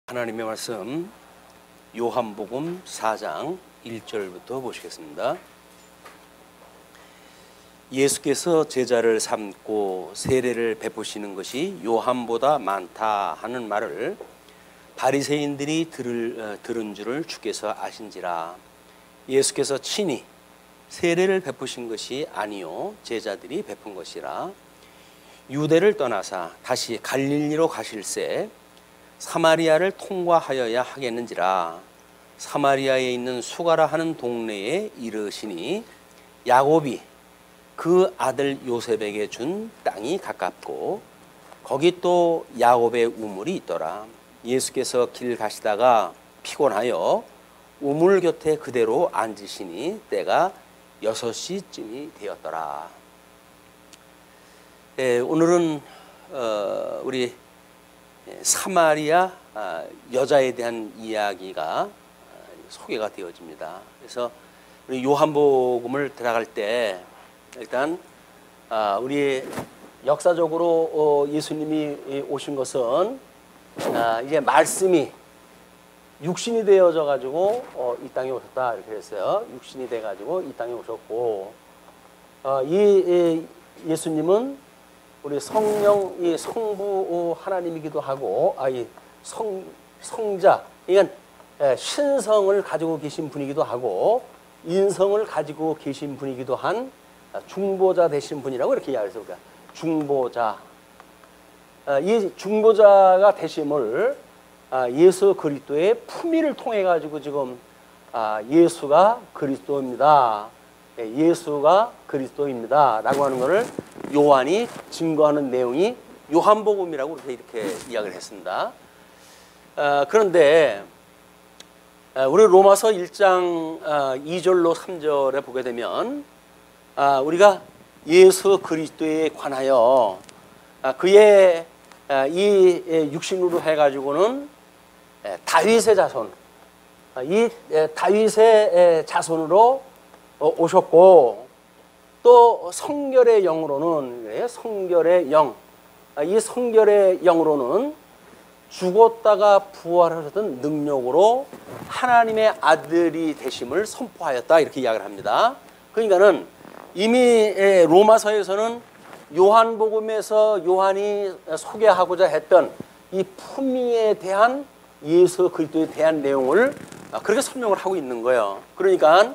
하나님의 말씀 요한복음 4장 1절부터 보시겠습니다. 예수께서 제자를 삼고 세례를 베푸시는 것이 요한보다 많다 하는 말을 바리새인들이 들은 줄을 주께서 아신지라. 예수께서 친히 세례를 베푸신 것이 아니요 제자들이 베푼 것이라. 유대를 떠나사 다시 갈릴리로 가실새 사마리아를 통과하여야 하겠는지라. 사마리아에 있는 수가라 하는 동네에 이르시니 야곱이 그 아들 요셉에게 준 땅이 가깝고 거기 또 야곱의 우물이 있더라. 예수께서 길 가시다가 피곤하여 우물 곁에 그대로 앉으시니 때가 6시쯤이 되었더라. 오늘은 우리 사마리아 여자에 대한 이야기가 소개가 되어집니다. 그래서 우리 요한복음을 들어갈 때 일단 우리 역사적으로 예수님이 오신 것은 이제 말씀이 육신이 되어져 가지고 이 땅에 오셨다 이렇게 했어요. 육신이 돼 가지고 이 땅에 오셨고 이 예수님은 우리 성령, 이 성부 하나님이기도 하고, 이 성자, 그러니까 신성을 가지고 계신 분이기도 하고, 인성을 가지고 계신 분이기도 한 중보자 되신 분이라고 이렇게 이야기해서 우리가 중보자. 이 중보자가 되심을 예수 그리스도의 품위를 통해 가지고 지금 예수가 그리스도입니다. 예수가 그리스도입니다. 라고 하는 것을 요한이 증거하는 내용이 요한복음이라고 이렇게 이야기를 했습니다. 그런데 우리 로마서 1장 2절로 3절에 보게 되면 우리가 예수 그리스도에 관하여 그의 이 육신으로 해가지고는 다윗의 자손, 이 다윗의 자손으로 오셨고 또 성결의 영으로는 성결의 영, 이 성결의 영으로는 죽었다가 부활하셨던 능력으로 하나님의 아들이 되심을 선포하였다 이렇게 이야기를 합니다. 그러니까는 이미 로마서에서는 요한복음에서 요한이 소개하고자 했던 이 품위에 대한 예수 그리스도에 대한 내용을 그렇게 설명을 하고 있는 거예요. 그러니까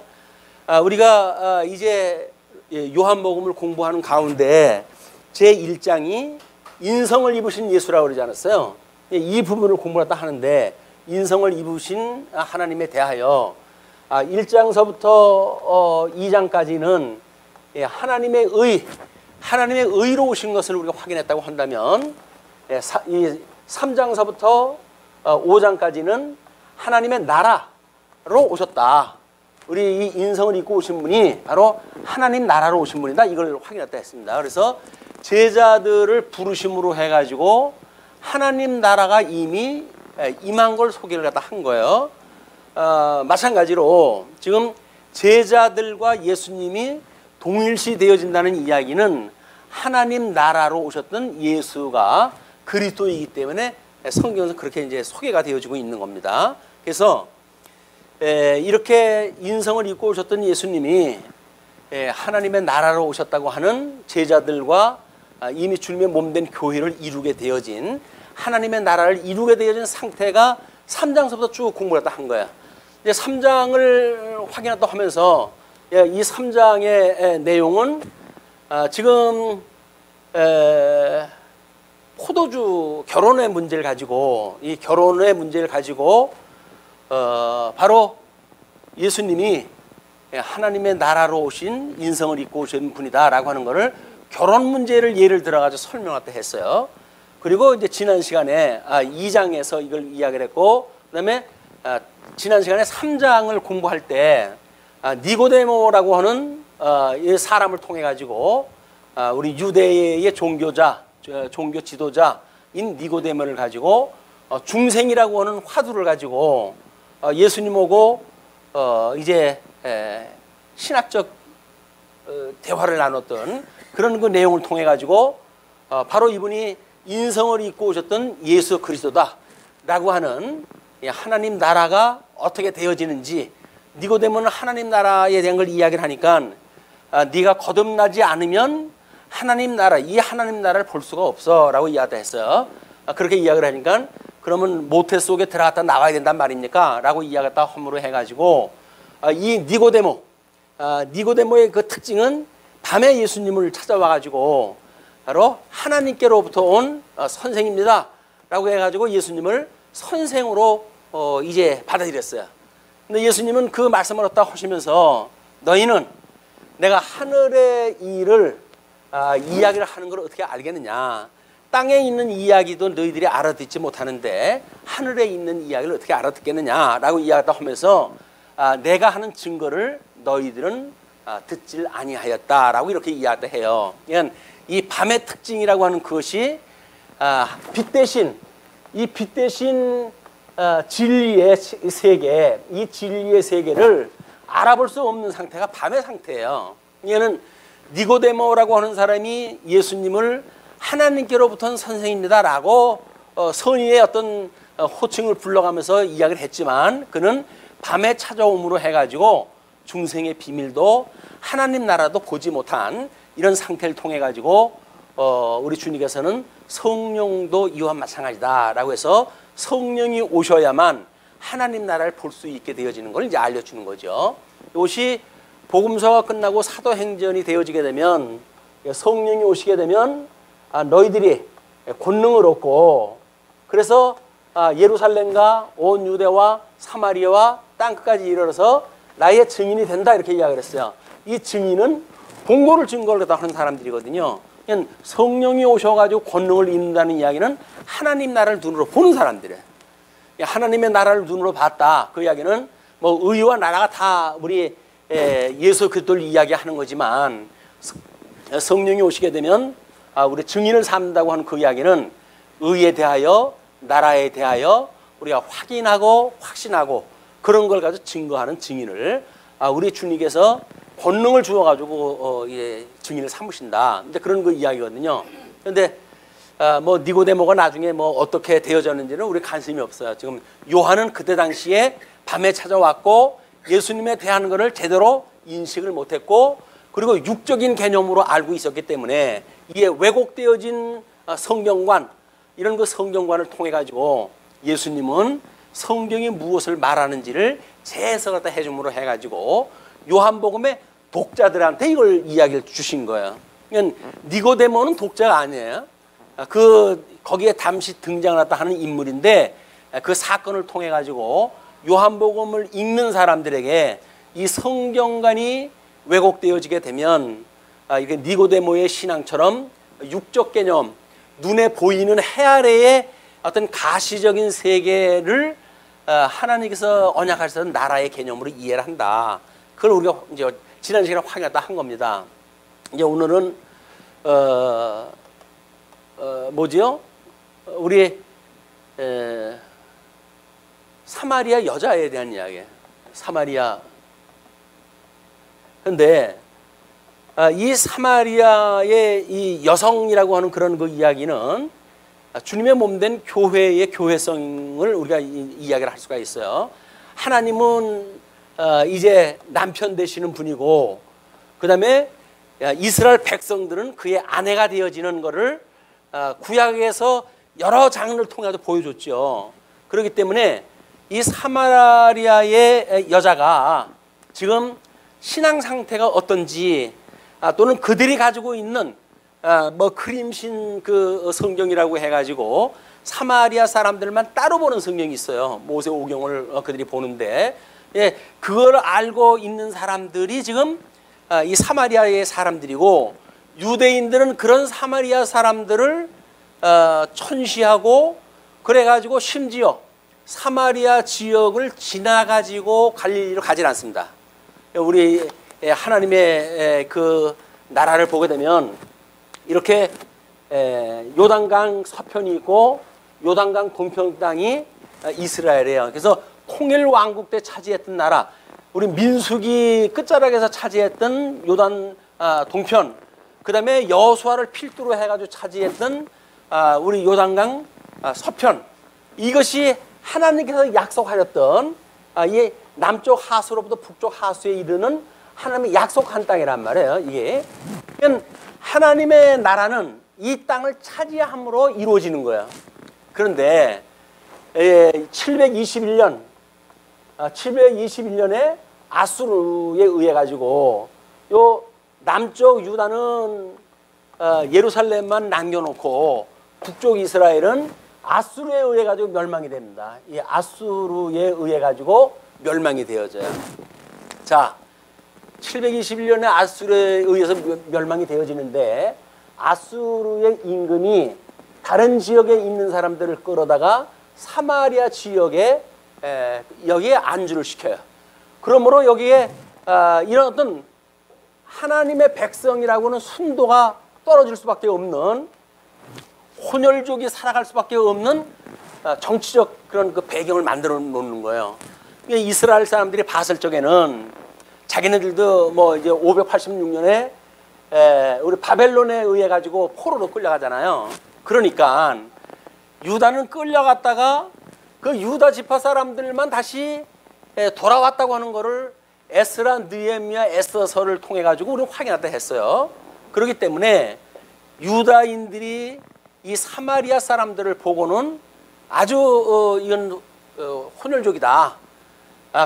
우리가 이제 요한복음을 공부하는 가운데 제1장이 인성을 입으신 예수라고 그러지 않았어요? 이 부분을 공부했다 하는데 인성을 입으신 하나님에 대하여 1장서부터 2장까지는 하나님의 의로 오신 것을 우리가 확인했다고 한다면 3장서부터 5장까지는 하나님의 나라로 오셨다. 우리 이 인성을 입고 오신 분이 바로 하나님 나라로 오신 분이다. 이걸 확인했다 했습니다. 그래서 제자들을 부르심으로 해가지고 하나님 나라가 이미 임한 걸 소개를 갖다 한 거예요. 마찬가지로 지금 제자들과 예수님이 동일시 되어진다는 이야기는 하나님 나라로 오셨던 예수가 그리스도이기 때문에 성경에서 그렇게 이제 소개가 되어지고 있는 겁니다. 그래서 이렇게 인성을 입고 오셨던 예수님이 하나님의 나라로 오셨다고 하는 제자들과 이미 주님의 몸된 교회를 이루게 되어진 하나님의 나라를 이루게 되어진 상태가 3장서부터 쭉 공부를 했다 한 거야. 이제 3장을 확인했다 하면서 이 3장의 내용은 지금 포도주 결혼의 문제를 가지고 이 결혼의 문제를 가지고 바로 예수님이 하나님의 나라로 오신 인성을 입고 오신 분이다라고 하는 것을 결혼 문제를 예를 들어가지고 설명할 때 했어요. 그리고 이제 지난 시간에 2장에서 이걸 이야기를 했고, 그다음에 지난 시간에 3장을 공부할 때 니고데모라고 하는 사람을 통해 가지고 우리 유대의 종교자, 종교 지도자인 니고데모를 가지고 중생이라고 하는 화두를 가지고 예수님 오고 이제 신학적 대화를 나눴던 그런 그 내용을 통해 가지고 바로 이분이 인성을 입고 오셨던 예수 그리스도다 하는 이 하나님 나라가 어떻게 되어지는지, 니고데모는 하나님 나라에 대한 걸 이야기를 하니까 네가 거듭나지 않으면 하나님 나라, 이 하나님 나라를 볼 수가 없어 라고 이야기했어요. 그렇게 이야기를 하니까 그러면 모태 속에 들어갔다 나와야 된단 말입니까? 라고 이야기했다 허물어 해가지고 이 니고데모의 그 특징은 밤에 예수님을 찾아와가지고 바로 하나님께로부터 온 선생입니다 라고 해가지고 예수님을 선생으로 이제 받아들였어요. 근데 예수님은 그 말씀을 얻다 하시면서 너희는 내가 하늘의 일을 이야기를 하는 걸 어떻게 알겠느냐. 땅에 있는 이야기도 너희들이 알아듣지 못하는데 하늘에 있는 이야기를 어떻게 알아듣겠느냐라고 이야기하다 하면서 내가 하는 증거를 너희들은 듣질 아니하였다라고 이렇게 이야기를 해요. 그러니까 이 밤의 특징이라고 하는 것이 빛 대신 진리의 세계, 이 진리의 세계를 알아볼 수 없는 상태가 밤의 상태예요. 얘는 니고데모라고 하는 사람이 예수님을 하나님께로부터는 선생입니다라고 선의의 어떤 호칭을 불러가면서 이야기를 했지만 그는 밤에 찾아옴으로 해가지고 중생의 비밀도 하나님 나라도 보지 못한 이런 상태를 통해 가지고 우리 주님께서는 성령도 이와 마찬가지다라고 해서 성령이 오셔야만 하나님 나라를 볼 수 있게 되어지는 걸 이제 알려주는 거죠. 이것이 복음서가 끝나고 사도행전이 되어지게 되면 성령이 오시게 되면 너희들이 권능을 얻고 그래서 예루살렘과 온 유대와 사마리아와 땅끝까지 이르러서 나의 증인이 된다 이렇게 이야기를 했어요. 이 증인은 본고를 증거를 하는 사람들이거든요. 성령이 오셔가지고 권능을 입는다는 이야기는 하나님 나라를 눈으로 보는 사람들이에요. 하나님의 나라를 눈으로 봤다. 그 이야기는 뭐 의와 나라가 다 우리 예수 그리스도를 이야기하는 거지만 성령이 오시게 되면 우리 증인을 삼는다고 하는 그 이야기는 의에 대하여 나라에 대하여 우리가 확인하고 확신하고 그런 걸 가지고 증거하는 증인을 우리 주님께서 권능을 주어가지고 증인을 삼으신다. 이제 그런 그 이야기거든요. 그런데 뭐 니고데모가 나중에 뭐 어떻게 되어졌는지는 우리 관심이 없어요. 지금 요한은 그때 당시에 밤에 찾아왔고 예수님에 대한 것을 제대로 인식을 못했고 그리고 육적인 개념으로 알고 있었기 때문에 이게 왜곡되어진 성경관 이런 그 성경관을 통해 가지고 예수님은 성경이 무엇을 말하는지를 재해석을 다 해줌으로 해가지고 요한복음의 독자들한테 이걸 이야기를 주신 거예요. 그러니까 니고데모는 독자가 아니에요. 거기에 잠시 등장을 했다 하는 인물인데 그 사건을 통해 가지고 요한복음을 읽는 사람들에게 이 성경관이 왜곡되어지게 되면 이게 니고데모의 신앙처럼 육적 개념, 눈에 보이는 해 아래의 어떤 가시적인 세계를 하나님께서 언약하셨던 나라의 개념으로 이해를 한다. 그걸 우리가 이제 지난 시간에 확인했다 한 겁니다. 이제 오늘은 뭐지요? 우리 사마리아 여자에 대한 이야기예요. 사마리아. 근데 이 사마리아의 이 여성이라고 하는 그런 그 이야기는 주님의 몸된 교회의 교회성을 우리가 이야기를 할 수가 있어요. 하나님은 이제 남편 되시는 분이고 그 다음에 이스라엘 백성들은 그의 아내가 되어지는 것을 구약에서 여러 장을 통해서 보여줬죠. 그렇기 때문에 이 사마리아의 여자가 지금 신앙 상태가 어떤지 또는 그들이 가지고 있는 뭐 그림신 그 성경이라고 해가지고 사마리아 사람들만 따로 보는 성경이 있어요. 모세오경을 그들이 보는데 그걸 알고 있는 사람들이 지금 이 사마리아의 사람들이고 유대인들은 그런 사마리아 사람들을 천시하고 그래가지고 심지어 사마리아 지역을 지나가지고 갈릴리로 가지 않습니다. 우리 하나님의 그 나라를 보게 되면 이렇게 요단강 서편이 있고 요단강 동편 땅이 이스라엘이에요. 그래서 통일 왕국 때 차지했던 나라, 우리 민수기 끝자락에서 차지했던 요단 동편, 그 다음에 여호수아를 필두로 해가지고 차지했던 우리 요단강 서편, 이것이 하나님께서 약속하셨던 이 남쪽 하수로부터 북쪽 하수에 이르는 하나님의 약속한 땅이란 말이에요. 이게 하나님의 나라는 이 땅을 차지함으로 이루어지는 거예요. 그런데 721년에 아수르에 의해 가지고 요 남쪽 유다는 예루살렘만 남겨놓고 북쪽 이스라엘은 아수르에 의해 가지고 멸망이 됩니다. 이 아수르에 의해 가지고 멸망이 되어져요. 자, 721년에 아수르에 의해서 멸망이 되어지는데 아수르의 임금이 다른 지역에 있는 사람들을 끌어다가 사마리아 지역에 여기에 안주를 시켜요. 그러므로 여기에 이런 어떤 하나님의 백성이라고는 순도가 떨어질 수밖에 없는 혼혈족이 살아갈 수밖에 없는 정치적 그런 그 배경을 만들어 놓는 거예요. 이스라엘 사람들이 봤을 적에는 자기네들도 뭐 이제 586년에 우리 바벨론에 의해 가지고 포로로 끌려가잖아요. 그러니까 유다는 끌려갔다가 그 유다 지파 사람들만 다시 돌아왔다고 하는 거를 에스라, 느헤미야, 에스더서를 통해 가지고 우리는 확인하다 했어요. 그렇기 때문에 유다인들이 이 사마리아 사람들을 보고는 아주 이건 혼혈족이다.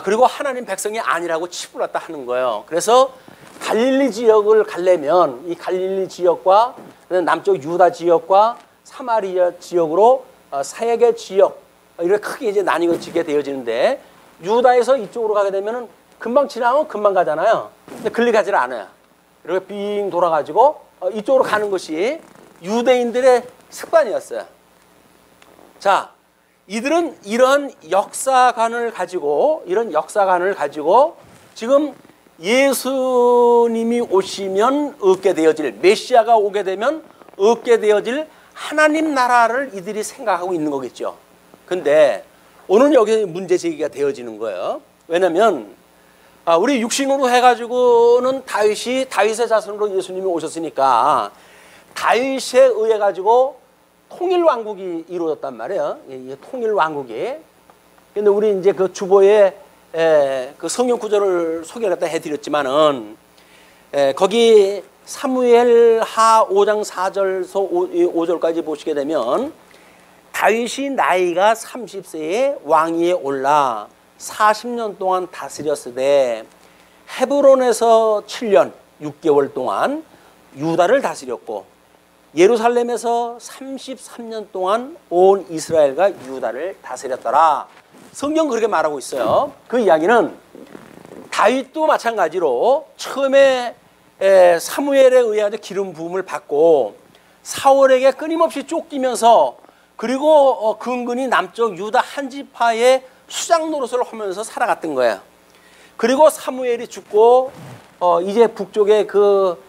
그리고 하나님 백성이 아니라고 치부랐다 하는 거예요. 그래서 갈릴리 지역을 가려면 이 갈릴리 지역과 남쪽 유다 지역과 사마리아 지역으로 세 개 지역 이렇게 크게 이제 나뉘어지게 되어지는데 유다에서 이쪽으로 가게 되면은 금방 지나면 금방 가잖아요. 근데 글리 가지를 않아요. 이렇게 빙 돌아가지고 이쪽으로 가는 것이 유대인들의 습관이었어요. 자, 이들은 이런 역사관을 가지고 지금 예수님이 오시면 얻게 되어질, 메시아가 오게 되면 얻게 되어질 하나님 나라를 이들이 생각하고 있는 거겠죠. 근데 오늘 여기 문제 제기가 되어지는 거예요. 왜냐면 우리 육신으로 해가지고는 다윗의 자손으로 예수님이 오셨으니까 다윗에 의해 가지고 통일 왕국이 이루어졌단 말이에요. 이 통일 왕국이. 근데 우리 이제 그 주보에 그 성경 구절을 소개를 갖다 해드렸지만은 거기 사무엘 하 5장 4절서 5절까지 보시게 되면 다윗이 나이가 30세에 왕위에 올라 40년 동안 다스렸으되 헤브론에서 7년 6개월 동안 유다를 다스렸고 예루살렘에서 33년 동안 온 이스라엘과 유다를 다스렸더라. 성경 그렇게 말하고 있어요. 그 이야기는 다윗도 마찬가지로 처음에 사무엘에 의해 기름 부음을 받고 사울에게 끊임없이 쫓기면서 그리고 근근히 남쪽 유다 한 지파의 수장 노릇을 하면서 살아갔던 거예요. 그리고 사무엘이 죽고 이제 북쪽에 그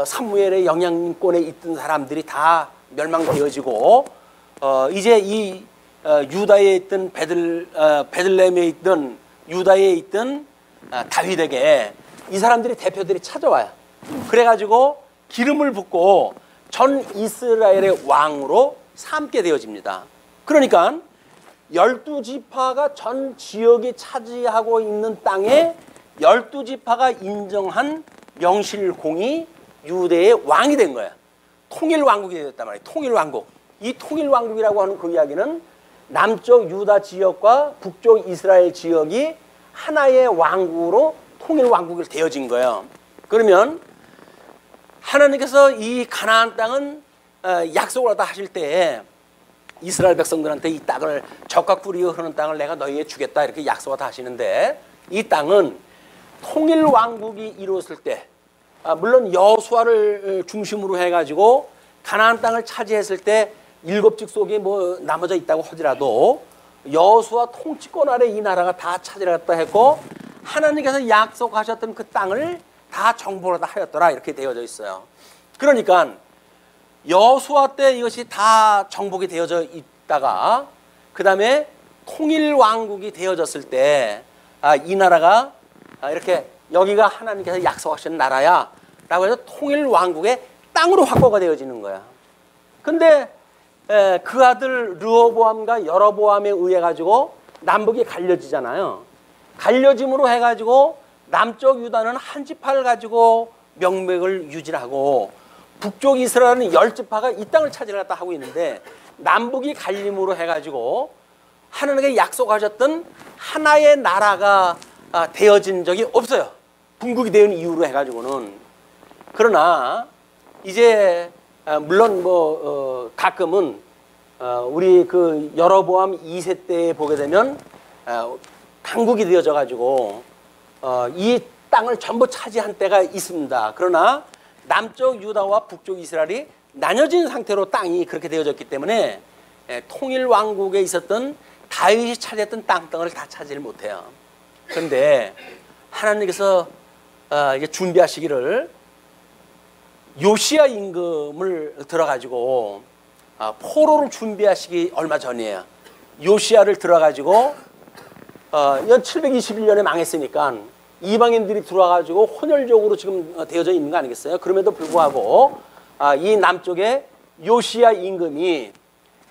사무엘의 영향권에 있던 사람들이 다 멸망되어지고 이제 이 유다에 있던 베들레헴에 있던 유다에 있던 다윗에게 이 사람들이 대표들이 찾아와요. 그래가지고 기름을 붓고 전 이스라엘의 왕으로 삼게 되어집니다. 그러니까 12지파가 전 지역이 차지하고 있는 땅에 12지파가 인정한 명실공히 유대의 왕이 된 거예요. 통일왕국이 되었단 말이에요. 통일왕국. 이 통일왕국이라고 하는 그 이야기는 남쪽 유다 지역과 북쪽 이스라엘 지역이 하나의 왕국으로 통일왕국이 되어진 거예요. 그러면 하나님께서 이 가나안 땅은 약속을 하다 하실 때 이스라엘 백성들한테 이 땅을 적과 꿀이 흐르는 땅을 내가 너희에게 주겠다 이렇게 약속을 다 하시는데 이 땅은 통일왕국이 이루어졌을 때 물론 여호수아를 중심으로 해가지고 가나안 땅을 차지했을 때 7직속이 뭐 나머져 있다고 하더라도 여호수아 통치권 아래 이 나라가 다 차지했다 했고 하나님께서 약속하셨던 그 땅을 다 정복하다 하였더라 이렇게 되어져 있어요. 그러니까 여호수아 때 이것이 다 정복이 되어져 있다가 그 다음에 통일왕국이 되어졌을 때 이 나라가 이렇게 여기가 하나님께서 약속하신 나라야 라고 해서 통일왕국의 땅으로 확보가 되어지는 거야. 근데 그 아들 르호보암과 여로보암에 의해 가지고 남북이 갈려지잖아요. 갈려짐으로 해가지고 남쪽 유다는 한 지파를 가지고 명맥을 유지하고 북쪽 이스라엘은 10지파가 이 땅을 차지하겠다 하고 있는데 남북이 갈림으로 해가지고 하나님께 약속하셨던 하나의 나라가 되어진 적이 없어요. 분국이 된 이후로 해가지고는. 그러나 이제 물론 가끔은 우리 그 여로보암 2세 때 보게 되면 강국이 되어져 가지고 이 땅을 전부 차지한 때가 있습니다. 그러나 남쪽 유다와 북쪽 이스라엘이 나뉘어진 상태로 땅이 그렇게 되어졌기 때문에 통일 왕국에 있었던 다윗이 차지했던 땅덩어리를 다 차지를 못해요. 그런데 하나님께서 이제 준비하시기를 요시야 임금을 들어가지고 포로를 준비하시기 얼마 전이에요. 요시야를 들어가지고 연 721년에 망했으니까 이방인들이 들어와가지고 혼혈적으로 지금 되어져 있는 거 아니겠어요? 그럼에도 불구하고 이 남쪽에 요시야 임금이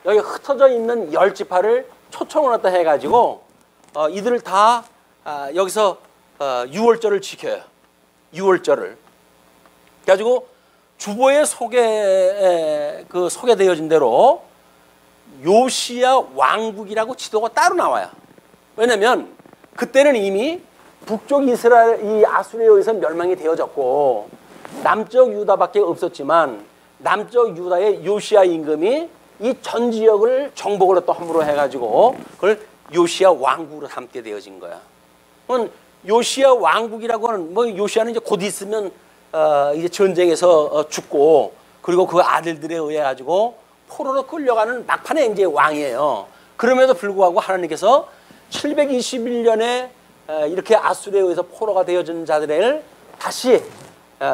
여기 흩어져 있는 10지파를 초청을 갖다 해가지고 이들을 다 여기서 유월절을 지켜요. 유월절을. 그래가지고 주보에 소개되어진 대로 요시야 왕국이라고 지도가 따로 나와요. 왜냐면 그때는 이미 북쪽 이스라엘 이 아수르에 의해서 멸망이 되어졌고 남쪽 유다밖에 없었지만 남쪽 유다의 요시야 임금이 이 전 지역을 정복을 또 함으로 해가지고 그걸 요시야 왕국으로 삼게 되어진 거야. 요시야 왕국이라고 하는 요시야는 이제 곧 있으면 이제 전쟁에서 죽고 그리고 그 아들들에 의해 가지고 포로로 끌려가는 막판에 이제 왕이에요. 그럼에도 불구하고 하나님께서 721년에 이렇게 아수르에 의해서 포로가 되어진 자들을 다시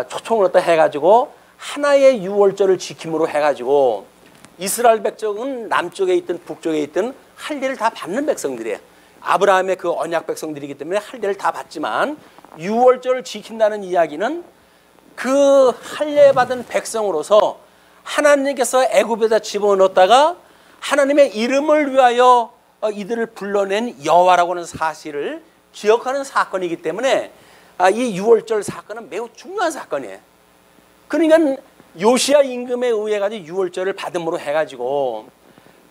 초청을 했다 해가지고 하나의 유월절을 지킴으로 해가지고 이스라엘 백성은 남쪽에 있든 북쪽에 있든 할례를 다 받는 백성들이에요. 아브라함의 그 언약 백성들이기 때문에 할례를 다 받지만 유월절을 지킨다는 이야기는 그 할례 받은 백성으로서 하나님께서 애굽에다 집어넣었다가 하나님의 이름을 위하여 이들을 불러낸 여호와라고 하는 사실을 기억하는 사건이기 때문에 이 유월절 사건은 매우 중요한 사건이에요. 그러니까 요시야 임금에 의해 가지고 유월절을 받음으로 해가지고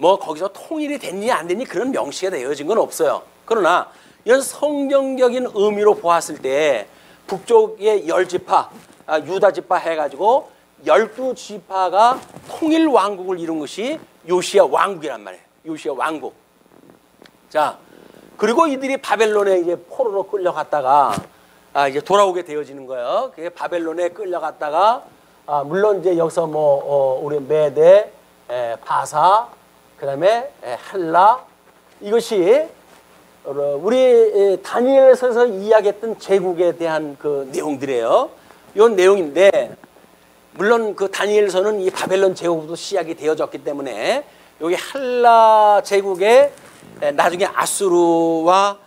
거기서 통일이 됐니 안 됐니 그런 명시가 되어진 건 없어요. 그러나 이런 성경적인 의미로 보았을 때 북쪽의 10지파 유다 지파 해가지고 12지파가 통일 왕국을 이룬 것이 요시야 왕국이란 말이에요. 요시야 왕국. 자, 그리고 이들이 바벨론에 이제 포로로 끌려갔다가 이제 돌아오게 되어지는 거예요. 그게 바벨론에 끌려갔다가 물론 이제 여기서 우리 메대, 바사, 그다음에 헬라 이것이 우리 다니엘서에서 이야기했던 제국에 대한 그 내용들이에요. 이 내용인데 물론 그 다니엘서는 이 바벨론 제국부터 시작이 되어졌기 때문에 여기 헬라 제국에 나중에 아수르와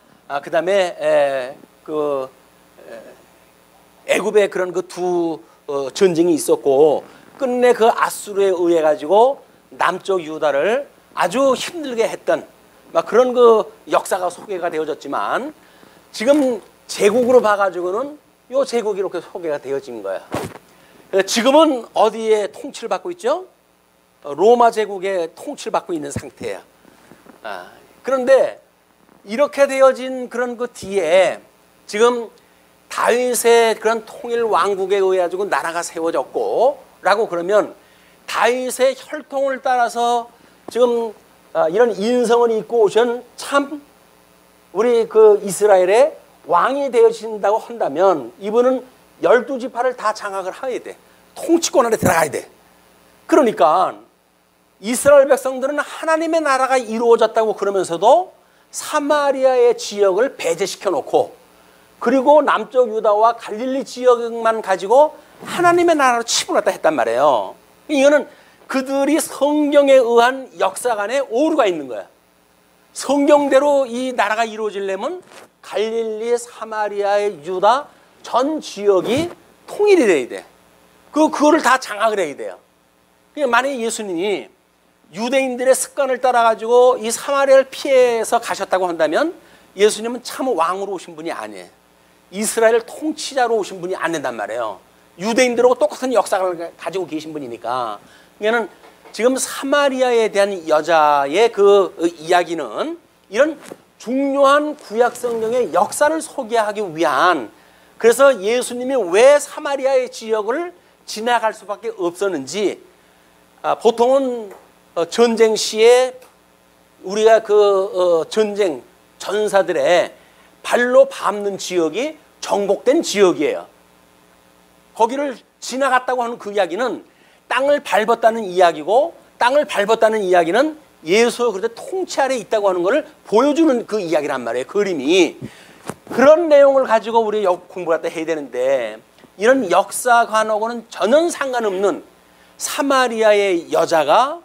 그다음에 그 애굽의 그런 그 두 전쟁이 있었고 끝내 그 아수르에 의해 가지고 남쪽 유다를 아주 힘들게 했던 막 그런 그 역사가 소개가 되어졌지만 지금 제국으로 봐가지고는 요 제국이 이렇게 소개가 되어진 거야. 지금은 어디에 통치를 받고 있죠? 로마 제국에 통치를 받고 있는 상태야. 그런데 이렇게 되어진 그런 그 뒤에 지금 다윗의 그런 통일 왕국에 의해 가지고 나라가 세워졌고 라고 그러면 다윗의 혈통을 따라서 지금 이런 인성을 입고 오신 참 우리 그 이스라엘의 왕이 되어진다고 한다면 이분은 12지파를 다 장악을 해야 돼. 통치권 안에 들어가야 돼. 그러니까 이스라엘 백성들은 하나님의 나라가 이루어졌다고 그러면서도 사마리아의 지역을 배제시켜 놓고 그리고 남쪽 유다와 갈릴리 지역만 가지고 하나님의 나라로 치부했다 했단 말이에요. 이거는 그들이 성경에 의한 역사관에 오류가 있는 거야. 성경대로 이 나라가 이루어지려면 갈릴리, 사마리아의 유다 전 지역이 통일이 돼야 돼. 그거를 다 장악을 해야 돼요. 그러니까 만약에 예수님이 유대인들의 습관을 따라 가지고 이 사마리아를 피해서 가셨다고 한다면 예수님은 참 왕으로 오신 분이 아니에요. 이스라엘 통치자로 오신 분이 안 된단 말이에요. 유대인들하고 똑같은 역사를 가지고 계신 분이니까. 그러니까 지금 사마리아에 대한 여자의 그 이야기는 이런 중요한 구약 성경의 역사를 소개하기 위한, 그래서 예수님이 왜 사마리아의 지역을 지나갈 수밖에 없었는지, 보통은 전쟁 시에 우리가 그 전쟁 전사들의 발로 밟는 지역이 정복된 지역이에요. 거기를 지나갔다고 하는 그 이야기는 땅을 밟았다는 이야기고, 땅을 밟았다는 이야기는 예수 그리스도의 통치 아래에 있다고 하는 것을 보여주는 그 이야기란 말이에요. 그림이. 그런 내용을 가지고 우리 공부를 갖다 해야 되는데, 이런 역사관하고는 전혀 상관없는 사마리아의 여자가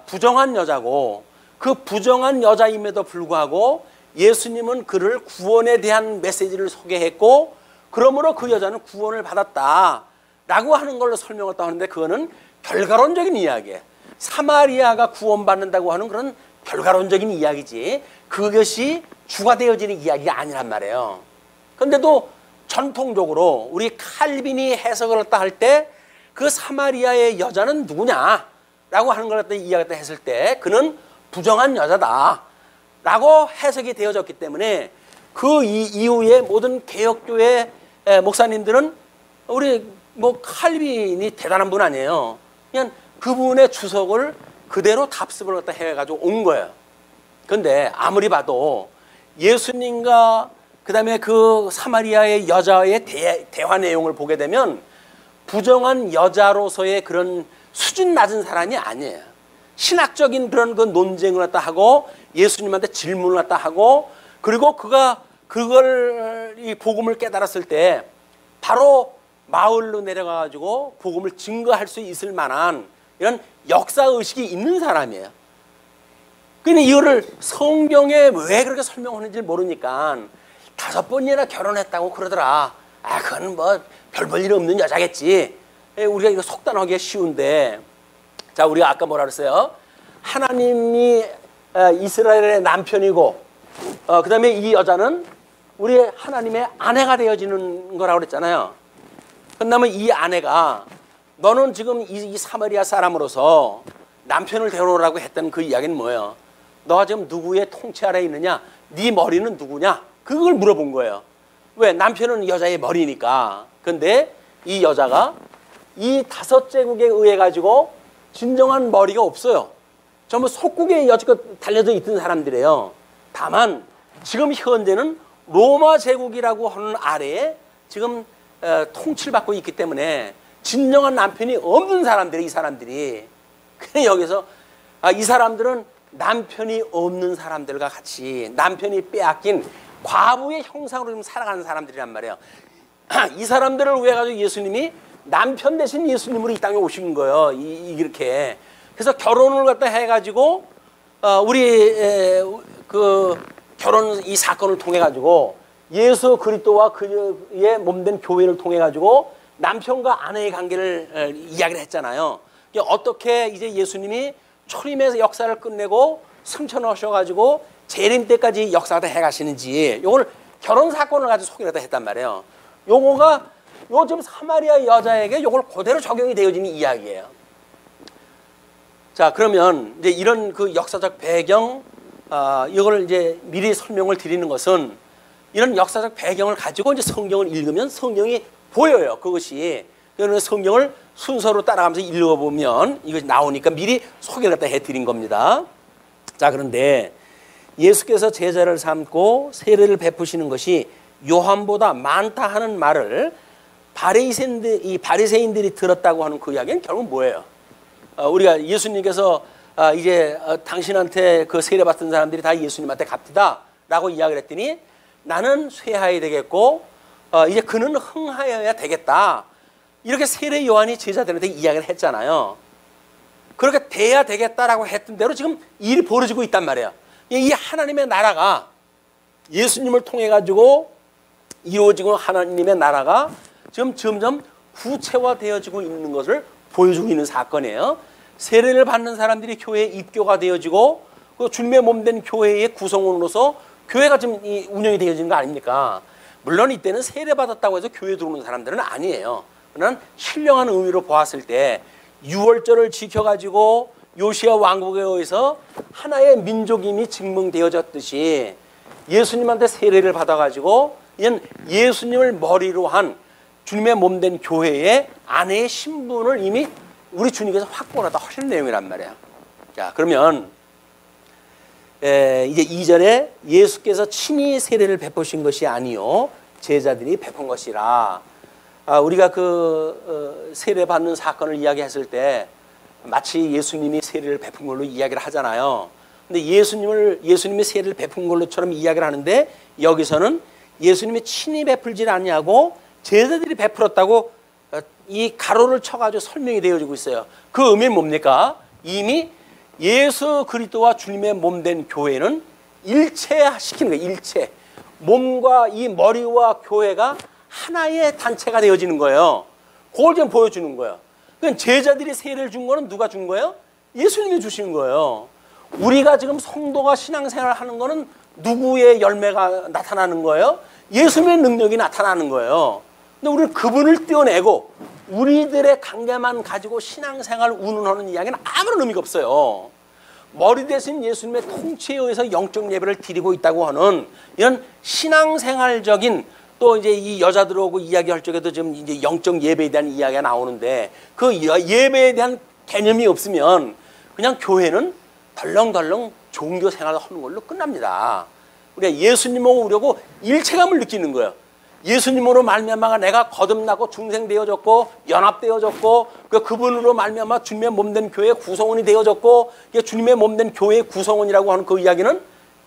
부정한 여자고, 그 부정한 여자임에도 불구하고 예수님은 그를 구원에 대한 메시지를 소개했고, 그러므로 그 여자는 구원을 받았다라고 하는 걸로 설명을 하는데, 그거는 결과론적인 이야기예요. 사마리아가 구원받는다고 하는 그런 결과론적인 이야기지, 그것이 주가 되어지는 이야기가 아니란 말이에요. 그런데도 전통적으로 우리 칼빈이 해석을 했다 할 때 그 사마리아의 여자는 누구냐라고 하는 걸 갖다 이야기했다 했을 때 그는 부정한 여자다 라고 해석이 되어졌기 때문에, 그 이후에 모든 개혁교회 목사님들은 우리 칼빈이 대단한 분 아니에요. 그냥 그분의 주석을 그대로 답습을 갖다 해가지고 온 거예요. 그런데 아무리 봐도 예수님과 그 다음에 그 사마리아의 여자의 대화 내용을 보게 되면 부정한 여자로서의 그런 수준 낮은 사람이 아니에요. 신학적인 그런 그 논쟁을 갖다 하고 예수님한테 질문을 갖다 하고, 그리고 그가 그걸 이 복음을 깨달았을 때 바로 마을로 내려가가지고 복음을 증거할 수 있을 만한 이런 역사의식이 있는 사람이에요. 근데 이거를 성경에 왜 그렇게 설명하는지 모르니까 5번이나 결혼했다고 그러더라. 그건 뭐 별 볼 일 없는 여자겠지. 우리가 이거 속단하기가 쉬운데, 자, 우리가 아까 뭐라 그랬어요? 하나님이 이스라엘의 남편이고, 그 다음에 이 여자는 우리 하나님의 아내가 되어지는 거라고 그랬잖아요. 그다음에 이 아내가 너는 지금 이 사마리아 사람으로서 남편을 데려오라고 했던 그 이야기는 뭐예요? 너가 지금 누구의 통치 아래에 있느냐? 네 머리는 누구냐? 그걸 물어본 거예요. 왜? 남편은 여자의 머리니까. 근데 이 여자가 이 5제국에 의해 가지고 진정한 머리가 없어요. 전부 속국에 여지껏 달려져 있던 사람들이에요. 다만 지금 현재는 로마 제국이라고 하는 아래에 지금 통치를 받고 있기 때문에 진정한 남편이 없는 사람들이, 이 사람들이. 그래 여기서 이 사람들은 남편이 없는 사람들과 같이 남편이 빼앗긴 과부의 형상으로 좀 살아가는 사람들이란 말이에요. 이 사람들을 위해 가지고 예수님이 남편 대신 예수님으로 이 땅에 오신 거예요. 이렇게. 그래서 결혼을 갖다 해가지고 우리 그 결혼 이 사건을 통해 가지고 예수 그리스도와 그의 몸된 교회를 통해 가지고 남편과 아내의 관계를 이야기를 했잖아요. 어떻게 이제 예수님이 초림의 역사를 끝내고 승천하셔가지고 재림 때까지 역사가 해가시는지, 요걸 결혼 사건을 가지고 소개를 했단 말이에요. 요거가 요즘 사마리아 여자에게 요걸 그대로 적용이 되어지는 이야기예요. 자, 그러면 이제 이런 그 역사적 배경, 이걸 이제 미리 설명을 드리는 것은 이런 역사적 배경을 가지고 이제 성경을 읽으면 성경이 보여요. 그것이. 그러면 성경을 순서로 따라가면서 읽어보면 이것이 나오니까 미리 소개를 갖다 해드린 겁니다. 자, 그런데 예수께서 제자를 삼고 세례를 베푸시는 것이 요한보다 많다 하는 말을 바리새인들이 들었다고 하는 그 이야기는 결국 뭐예요? 우리가 예수님께서 이제 당신한테 그 세례 받은 사람들이 다 예수님한테 갑디다 라고 이야기를 했더니 나는 쇠하여야 되겠고 이제 그는 흥하여야 되겠다, 이렇게 세례 요한이 제자들한테 이야기를 했잖아요. 그렇게 돼야 되겠다라고 했던 대로 지금 일이 벌어지고 있단 말이에요. 이 하나님의 나라가 예수님을 통해 가지고 이루어지고 하나님의 나라가 지금 점점 구체화되어지고 있는 것을 보여주고 있는 사건이에요. 세례를 받는 사람들이 교회에 입교가 되어지고 그 주님의 몸된 교회의 구성원으로서 교회가 지금 운영이 되어지는 거 아닙니까? 물론 이때는 세례 받았다고 해서 교회 들어오는 사람들은 아니에요. 그러나 신령한 의미로 보았을 때 유월절을 지켜가지고 요시야 왕국에 의해서 하나의 민족임이 증명되어졌듯이 예수님한테 세례를 받아가지고 이는 예수님을 머리로 한 주님의 몸된 교회의 아내의 신분을 이미 우리 주님께서 확보하다 하시는 내용이란 말이에요. 자, 그러면 이제 이전에 예수께서 친히 세례를 베푸신 것이 아니요 제자들이 베푼 것이라. 우리가 그 세례 받는 사건을 이야기했을 때 마치 예수님이 세례를 베푼 걸로 이야기를 하잖아요. 근데 예수님이 세례를 베푼 걸로처럼 이야기를 하는데 여기서는 예수님이 친히 베풀질 아니하고 제자들이 베풀었다고 이 가로를 쳐가지고 설명이 되어지고 있어요. 그 의미는 뭡니까? 이미 예수 그리스도와 주님의 몸된 교회는 일체시키는 거예요. 일체. 몸과 이 머리와 교회가 하나의 단체가 되어지는 거예요. 그걸 좀 보여주는 거예요. 그러니까 제자들이 세례를 준 거는 누가 준 거예요? 예수님이 주신 거예요. 우리가 지금 성도가 신앙생활을 하는 거는 누구의 열매가 나타나는 거예요? 예수님의 능력이 나타나는 거예요. 근데 우리는 그분을 떼어내고 우리들의 관계만 가지고 신앙생활 운운하는 이야기는 아무런 의미가 없어요. 머리 대신 예수님의 통치에 의해서 영적 예배를 드리고 있다고 하는 이런 신앙생활적인 또 이제 이 여자들하고 이야기할 적에도 지금 이제 영적 예배에 대한 이야기가 나오는데 그 예배에 대한 개념이 없으면 그냥 교회는 덜렁덜렁 종교 생활을 하는 걸로 끝납니다. 우리가 예수님하고 우려고 일체감을 느끼는 거예요. 예수님으로 말미암아 내가 거듭나고 중생되어졌고 연합되어졌고 그분으로 말미암아 주님의 몸된 교회의 구성원이 되어졌고 주님의 몸된 교회의 구성원이라고 하는 그 이야기는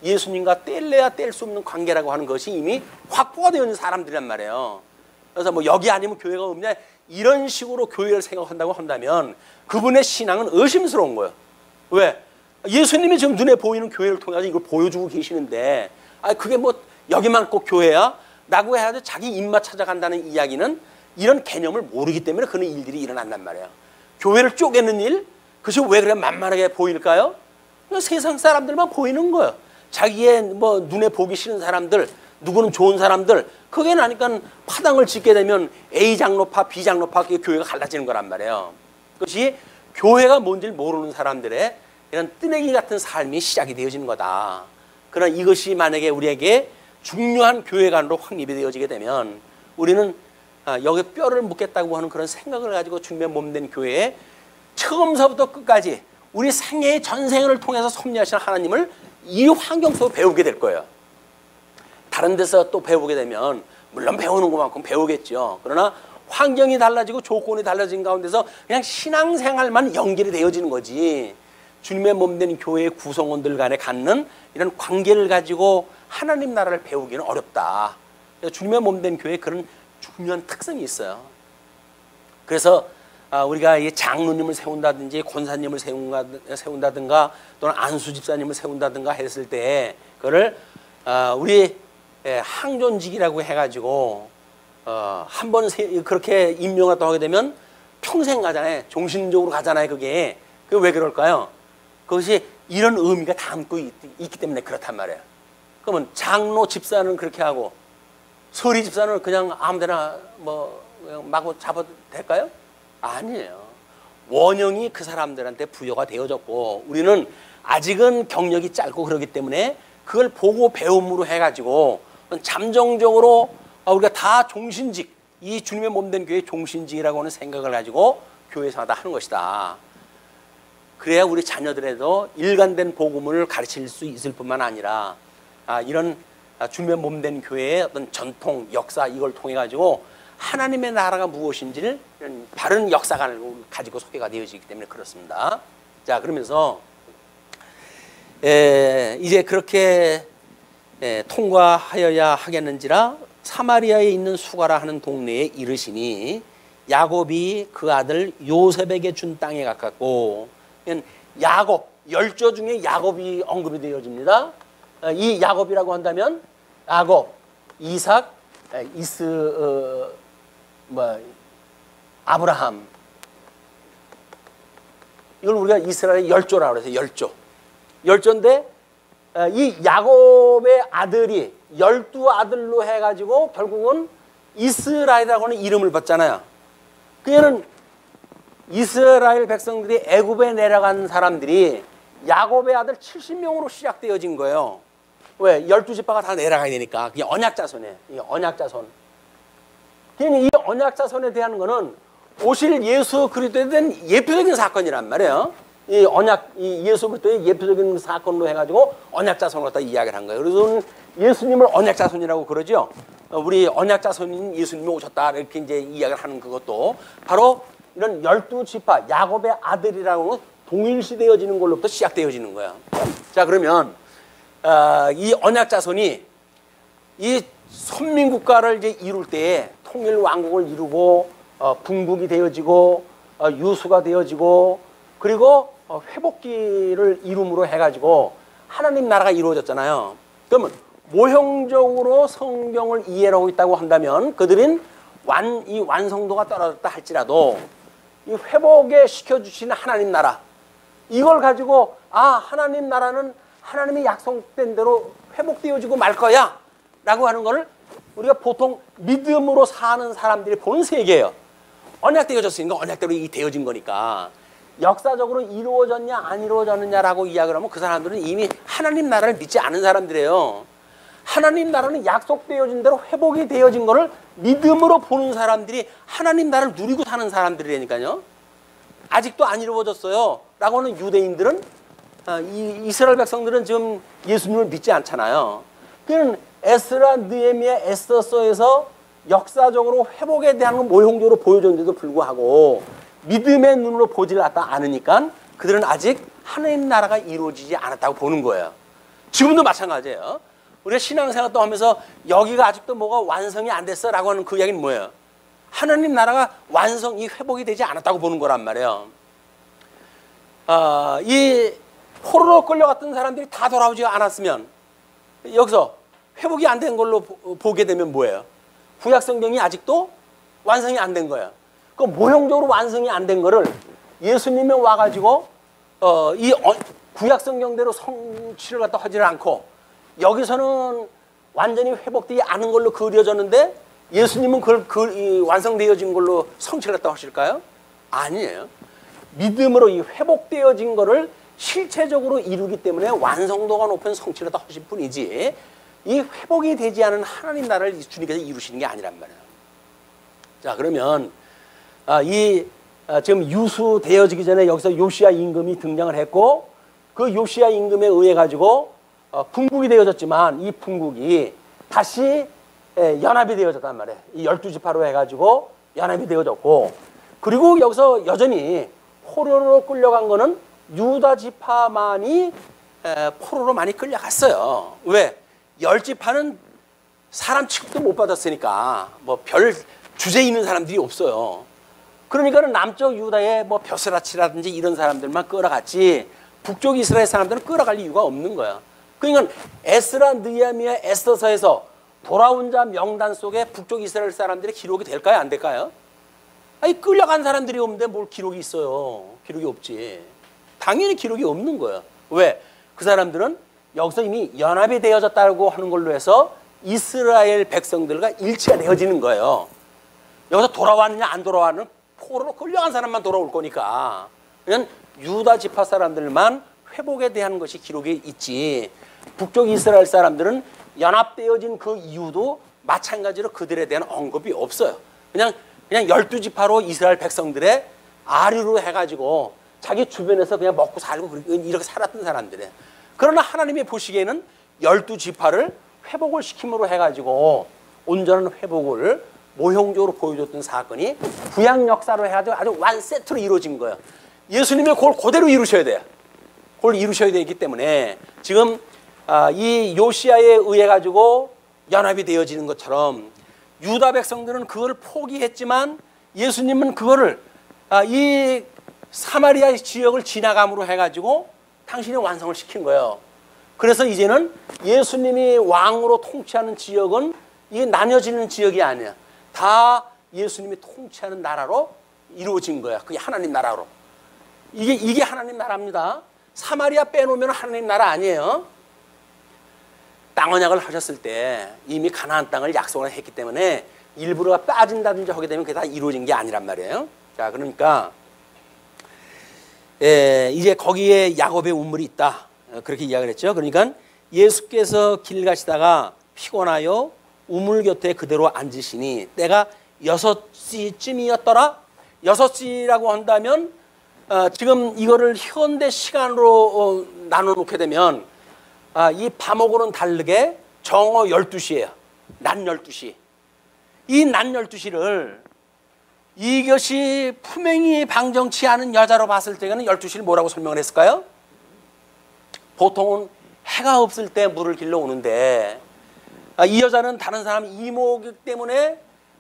예수님과 뗄래야 뗄 수 없는 관계라고 하는 것이 이미 확보가 되어 있는 사람들이란 말이에요. 그래서 뭐 여기 아니면 교회가 없냐 이런 식으로 교회를 생각한다고 한다면 그분의 신앙은 의심스러운 거예요. 왜? 예수님이 지금 눈에 보이는 교회를 통해서 이걸 보여주고 계시는데 그게 뭐 여기만 꼭 교회야? 라고 해야지 자기 입맛 찾아간다는 이야기는 이런 개념을 모르기 때문에 그런 일들이 일어난단 말이에요. 교회를 쪼개는 일? 그것이 왜 그래 만만하게 보일까요? 세상 사람들만 보이는 거예요. 자기의 뭐 눈에 보기 싫은 사람들, 누구는 좋은 사람들, 그게 나니까 파당을 짓게 되면 A 장로파, B 장로파 교회가 갈라지는 거란 말이에요. 그것이 교회가 뭔지를 모르는 사람들의 이런 뜨내기 같은 삶이 시작이 되어지는 거다. 그러나 이것이 만약에 우리에게 중요한 교회관으로 확립이 되어지게 되면 우리는 여기 뼈를 묻겠다고 하는 그런 생각을 가지고 주님의 몸된 교회에 처음서부터 끝까지 우리 생애의 전생을 통해서 섭리하시는 하나님을 이 환경 속에서 배우게 될 거예요. 다른 데서 또 배우게 되면 물론 배우는 것만큼 배우겠죠. 그러나 환경이 달라지고 조건이 달라진 가운데서 그냥 신앙생활만 연결이 되어지는 거지 주님의 몸된 교회의 구성원들 간에 갖는 이런 관계를 가지고 하나님 나라를 배우기는 어렵다. 주님의 몸된 교회에 그런 중요한 특성이 있어요. 그래서 우리가 이 장로님을 세운다든지 권사님을 세운다든가 또는 안수 집사님을 세운다든가 했을 때 그거를 우리 항존직이라고 해가지고 한 번 그렇게 임명을 하게 되면 평생 가잖아요. 종신적으로 가잖아요. 그게 왜 그럴까요? 그것이 이런 의미가 담고 있기 때문에 그렇단 말이에요. 그러면 장로 집사는 그렇게 하고 서리 집사는 그냥 아무데나 뭐 마구 잡아도 될까요? 아니에요. 원형이 그 사람들한테 부여가 되어졌고 우리는 아직은 경력이 짧고 그러기 때문에 그걸 보고 배움으로 해가지고 잠정적으로 우리가 다 종신직, 이 주님의 몸된 교회의 종신직이라고 하는 생각을 가지고 교회에서 다 하는 것이다. 그래야 우리 자녀들에도 일관된 복음을 가르칠 수 있을 뿐만 아니라 이런 주님의 몸된 교회의 어떤 전통, 역사 이걸 통해 가지고 하나님의 나라가 무엇인지를 바른 역사관을 가지고 소개가 되어지기 때문에 그렇습니다. 자, 그러면서 이제 그렇게 통과하여야 하겠는지라 사마리아에 있는 수가라 하는 동네에 이르시니 야곱이 그 아들 요셉에게 준 땅에 가깝고 야곱, 열조 중에 야곱이 언급이 되어집니다. 이 야곱이라고 한다면 야곱, 이삭, 아브라함, 이걸 우리가 이스라엘의 열조라고 그래서 열조. 열조인데 이 야곱의 아들이 12아들로 해가지고 결국은 이스라엘이라고 하는 이름을 받잖아요. 그녀는 이스라엘 백성들이 애굽에 내려간 사람들이 야곱의 아들 70명으로 시작되어진 거예요. 왜? 12지파가 다 내려가야 되니까. 그게 언약자손이에요. 이게 언약자손. 그러니까 이 언약자손에 대한 거는 오실 예수 그리스도에 대한 예표적인 사건이란 말이에요. 이 예수 그리스도의 예표적인 사건으로 해가지고 언약자손을 갖다 이야기를 한 거예요. 그래서 예수님을 언약자손이라고 그러죠. 우리 언약자손인 예수님이 오셨다 이렇게 이제 이야기를 하는 그것도 바로 이런 12지파 야곱의 아들이라고 동일시되어지는 걸로부터 시작되어지는 거야. 자, 그러면 이 언약자손이 이 선민국가를 이제 이룰 때에 통일 왕국을 이루고 분국이 되어지고 유수가 되어지고 그리고 회복기를 이룸으로 해가지고 하나님 나라가 이루어졌잖아요. 그러면 모형적으로 성경을 이해를 하고 있다고 한다면 그들은 이 완성도가 떨어졌다 할지라도 이 회복에 시켜주시는 하나님 나라 이걸 가지고 하나님 나라는 하나님이 약속된 대로 회복되어지고 말 거야 라고 하는 걸 우리가 보통 믿음으로 사는 사람들이 보는 세계예요. 언약되어졌으니까 언약대로 이 되어진 거니까 역사적으로 이루어졌냐 안 이루어졌느냐라고 이야기를 하면 그 사람들은 이미 하나님 나라를 믿지 않은 사람들이에요. 하나님 나라는 약속되어진 대로 회복이 되어진 거를 믿음으로 보는 사람들이 하나님 나라를 누리고 사는 사람들이라니까요. 아직도 안 이루어졌어요 라고 하는 유대인들은 이스라엘 백성들은 지금 예수님을 믿지 않잖아요. 그는 에스라, 느헤미야, 에스더서에서 역사적으로 회복에 대한 건 모형적으로 보여줬는데도 불구하고 믿음의 눈으로 보질 않으니까 그들은 아직 하나님 나라가 이루어지지 않았다고 보는 거예요. 지금도 마찬가지예요. 우리가 신앙생활도 하면서 여기가 아직도 뭐가 완성이 안 됐어 라고 하는 그 이야기는 뭐예요? 하나님 나라가 완성이 회복이 되지 않았다고 보는 거란 말이에요. 이 포로로 끌려갔던 사람들이 다 돌아오지 않았으면 여기서 회복이 안 된 걸로 보게 되면 뭐예요? 구약 성경이 아직도 완성이 안 된 거예요. 그 모형적으로 완성이 안 된 거를 예수님이 와가지고 이 구약 성경대로 성취를 갖다 하지를 않고 여기서는 완전히 회복되지 않은 걸로 그려졌는데 예수님은 그걸 완성되어진 걸로 성취를 갖다 하실까요? 아니에요. 믿음으로 이 회복되어진 거를 실체적으로 이루기 때문에 완성도가 높은 성취를 갖다 하실 뿐이지 이 회복이 되지 않은 하나님 나라를 주님께서 이루시는 게 아니란 말이에요. 자, 그러면 지금 유수되어지기 전에 여기서 요시야 임금이 등장을 했고 그 요시야 임금에 의해 가지고 분국이 되어졌지만 이 분국이 다시 연합이 되어졌단 말이에요. 이 12지파로 해가지고 연합이 되어졌고 그리고 여기서 여전히 포로로 끌려간 거는 유다 지파만이 포로로 많이 끌려갔어요. 왜? 10지파는 사람 취급도 못 받았으니까 뭐 별 주제 있는 사람들이 없어요. 그러니까는 남쪽 유다의 뭐 벼스라치라든지 이런 사람들만 끌어갔지 북쪽 이스라엘 사람들은 끌어갈 이유가 없는 거야. 그러니까 에스라, 느헤미야, 에스더서에서 돌아온 자 명단 속에 북쪽 이스라엘 사람들의 기록이 될까요? 안 될까요? 아니 끌려간 사람들이 없는데 뭘 기록이 있어요. 기록이 없지. 당연히 기록이 없는 거야. 왜? 그 사람들은 여기서 이미 연합이 되어졌다고 하는 걸로 해서 이스라엘 백성들과 일치가 되어지는 거예요. 여기서 돌아왔느냐 안 돌아왔는 포로로 끌려간 사람만 돌아올 거니까 그냥 유다 지파 사람들만 회복에 대한 것이 기록이 있지 북쪽 이스라엘 사람들은 연합되어진 그 이유도 마찬가지로 그들에 대한 언급이 없어요. 그냥 12지파로 이스라엘 백성들의 아류로 해가지고 자기 주변에서 그냥 먹고 살고 이렇게 살았던 사람들이에요. 그러나 하나님이 보시기에는 12지파를 회복을 시킴으로 해가지고 온전한 회복을 모형적으로 보여줬던 사건이 구약 역사로 해가지고 아주 완세트로 이루어진 거예요. 예수님이 그걸 그대로 이루셔야 돼요. 그걸 이루셔야 되기 때문에 지금 이 요시야에 의해 가지고 연합이 되어지는 것처럼 유다 백성들은 그걸 포기했지만 예수님은 그거를 이 사마리아 지역을 지나감으로 해가지고 당신이 완성을 시킨 거예요. 그래서 이제는 예수님이 왕으로 통치하는 지역은 이게 나뉘어지는 지역이 아니야. 다 예수님이 통치하는 나라로 이루어진 거야. 그게 하나님 나라로. 이게 하나님 나라입니다. 사마리아 빼놓으면 하나님 나라 아니에요. 땅 언약을 하셨을 때 이미 가나안 땅을 약속을 했기 때문에 일부러 빠진다든지 하게 되면 그게 다 이루어진 게 아니란 말이에요. 자, 그러니까 이제 거기에 야곱의 우물이 있다. 그렇게 이야기를 했죠. 그러니까 예수께서 길 가시다가 피곤하여 우물 곁에 그대로 앉으시니 때가 6시쯤이었더라. 6시라고 한다면 지금 이거를 현대 시간으로 나눠놓게 되면 이 밤하고는 다르게 정오 12시예요. 낮 12시. 이 낮 12시를 이것이 품행이 방정치 않은 여자로 봤을 때는 12시를 뭐라고 설명을 했을까요? 보통은 해가 없을 때 물을 길러 오는데 이 여자는 다른 사람 이모이기 때문에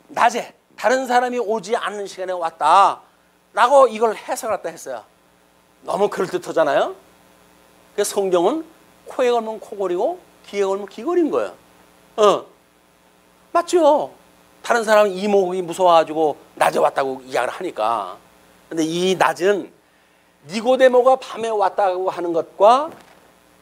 낮에 다른 사람이 오지 않는 시간에 왔다라고 이걸 해석을 했다 했어요. 너무 그럴듯하잖아요. 그래서 성경은 코에 걸면 코골이고 귀에 걸면 귀걸인 거예요. 맞죠? 다른 사람은 이목이 무서워가지고 낮에 왔다고 이야기를 하니까. 근데 이 낮은 니고데모가 밤에 왔다고 하는 것과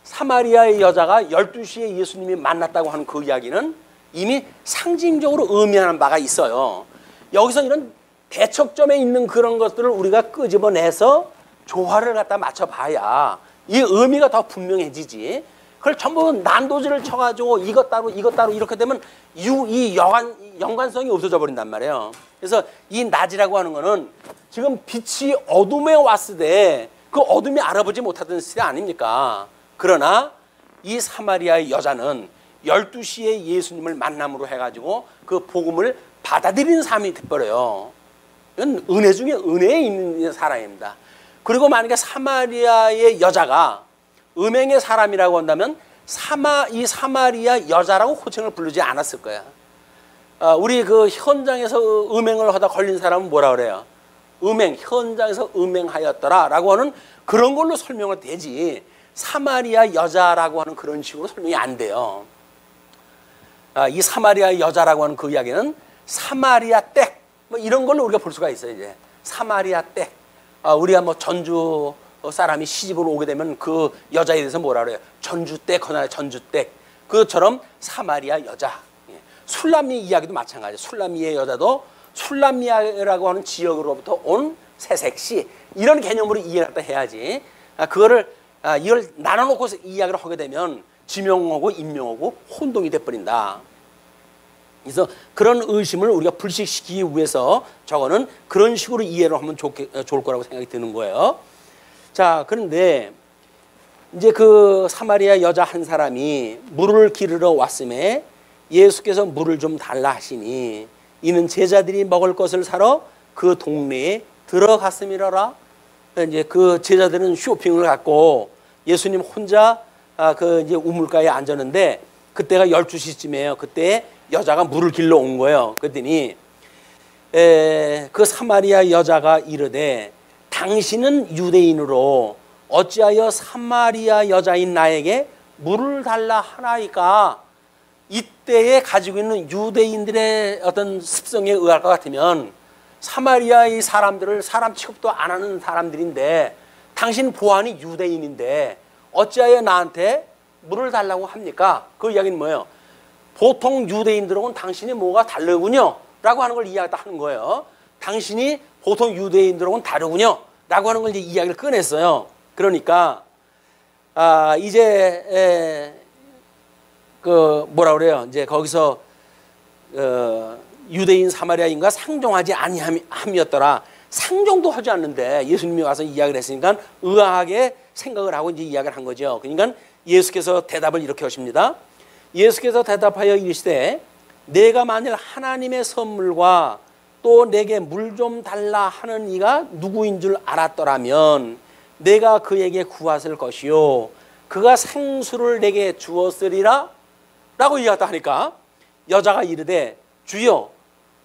사마리아의 여자가 12시에 예수님이 만났다고 하는 그 이야기는 이미 상징적으로 의미하는 바가 있어요. 여기서 이런 대척점에 있는 그런 것들을 우리가 끄집어내서 조화를 갖다 맞춰봐야 이 의미가 더 분명해지지. 그걸 전부 난도질을 쳐가지고 이것 따로 이렇게 되면 이 연관성이 없어져 버린단 말이에요. 그래서 이 낮이라고 하는 거는 지금 빛이 어둠에 왔을 때 그 어둠이 알아보지 못하던 시대 아닙니까? 그러나 이 사마리아의 여자는 12시에 예수님을 만남으로 해가지고 그 복음을 받아들이는 사람이 돼버려요. 이건 은혜 중에 은혜에 있는 사람입니다. 그리고 만약에 사마리아의 여자가 음행의 사람이라고 한다면 이 사마리아 여자라고 호칭을 부르지 않았을 거야. 우리 그 현장에서 음행을 하다 걸린 사람은 뭐라 그래요? 현장에서 음행하였더라라고 하는 그런 걸로 설명을 되지 사마리아 여자라고 하는 그런 식으로 설명이 안 돼요. 이 사마리아 여자라고 하는 그 이야기는 사마리아 댁 뭐 이런 걸로 우리가 볼 수가 있어요. 이제 사마리아 댁. 우리가 뭐 전주 사람이 시집을 오게 되면 그 여자에 대해서 뭐라 그래요? 전주댁, 그나라 전주댁. 그것처럼 사마리아 여자. 술람미 이야기도 마찬가지예요. 술람미의 여자도 술람미아라고 하는 지역으로부터 온 새색시 이런 개념으로 이해를 해야지. 이걸 나눠놓고 이야기를 하게 되면 지명하고 인명하고 혼동이 돼버린다. 그래서 그런 의심을 우리가 불식시키기 위해서 저거는 그런 식으로 이해를 하면 좋을 거라고 생각이 드는 거예요. 자, 그런데 이제 그 사마리아 여자 한 사람이 물을 기르러 왔음에 예수께서 물을 좀 달라 하시니 이는 제자들이 먹을 것을 사러 그 동네에 들어갔음이라라. 이제 그 제자들은 쇼핑을 갖고 예수님 혼자 그 이제 우물가에 앉았는데 그때가 12시쯤이에요. 그때 여자가 물을 길러 온 거예요. 그랬더니 그 사마리아 여자가 이르되 당신은 유대인으로 어찌하여 사마리아 여자인 나에게 물을 달라 하나이까. 이때에 가지고 있는 유대인들의 어떤 습성에 의할 것 같으면 사마리아의 사람들을 사람 취급도 안 하는 사람들인데 당신 보안이 유대인인데 어찌하여 나한테 물을 달라고 합니까? 그 이야기는 뭐예요? 보통 유대인들하고는 당신이 뭐가 다르군요 라고 하는 걸 이야기하는 거예요. 당신이 보통 유대인들하고는 다르군요 라고 하는 걸 이제 이야기를 꺼냈어요. 그러니까 이제 그 뭐라 그래요? 이제 거기서 유대인 사마리아인과 상종하지 아니함이었더라. 상종도 하지 않는데 예수님이 와서 이야기를 했으니까 의아하게 생각을 하고 이제 이야기를 한 거죠. 그러니까 예수께서 대답을 이렇게 하십니다. 예수께서 대답하여 이르시되 내가 만일 하나님의 선물과 또 내게 물 좀 달라 하는 이가 누구인 줄 알았더라면 내가 그에게 구하실 것이요 그가 생수를 내게 주었으리라 라고 이야기했다 하니까 여자가 이르되 주여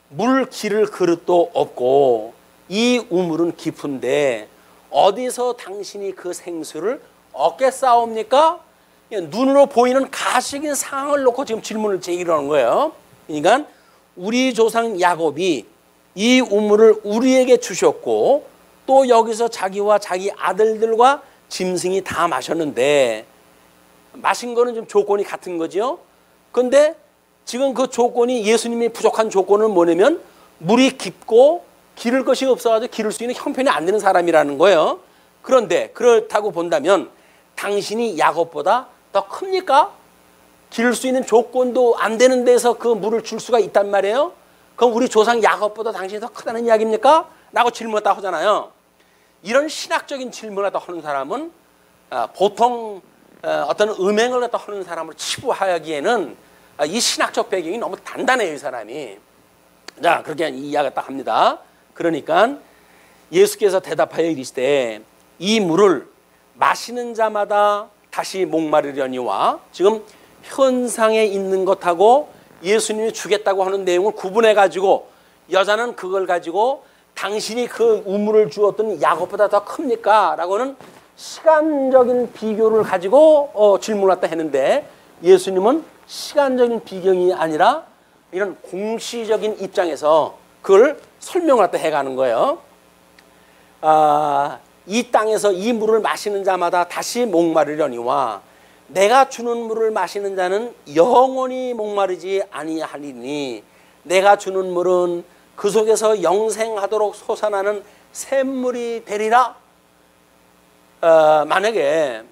물 기를 그릇도 없고 이 우물은 깊은데 어디서 당신이 그 생수를 얻겠사옵니까? 눈으로 보이는 가식인 상황을 놓고 지금 질문을 제기하는 거예요. 그러니까 우리 조상 야곱이 이 우물을 우리에게 주셨고 또 여기서 자기와 자기 아들들과 짐승이 다 마셨는데 마신 거는 좀 조건이 같은 거죠. 그런데 지금 그 조건이 예수님이 부족한 조건은 뭐냐면 물이 깊고 기를 것이 없어가지고 기를 수 있는 형편이 안 되는 사람이라는 거예요. 그런데 그렇다고 본다면 당신이 야곱보다 더 큽니까? 기를 수 있는 조건도 안 되는 데서 그 물을 줄 수가 있단 말이에요. 그럼 우리 조상 야곱보다 당신이 더 크다는 이야기입니까? 라고 질문했다 하잖아요. 이런 신학적인 질문을 갖다 하는 사람은 보통 어떤 음행을 갖다 하는 사람을 치부하기에는 이 신학적 배경이 너무 단단해요, 이 사람이. 자, 그렇게 이야기를 딱 합니다. 그러니까 예수께서 대답하여 이르시되 이 물을 마시는 자마다 다시 목마르려니와, 지금 현상에 있는 것하고 예수님이 주겠다고 하는 내용을 구분해 가지고 여자는 그걸 가지고 당신이 그 우물을 주었던 야곱보다 더 큽니까? 라고는 시간적인 비교를 가지고 질문을 갖다 했는데 예수님은 시간적인 비경이 아니라 이런 공시적인 입장에서 그걸 설명을 갖다 해가는 거예요. 이 땅에서 이 물을 마시는 자마다 다시 목마르려니와 내가 주는 물을 마시는 자는 영원히 목마르지 아니하리니 내가 주는 물은 그 속에서 영생하도록 솟아나는 샘물이 되리라. 만약에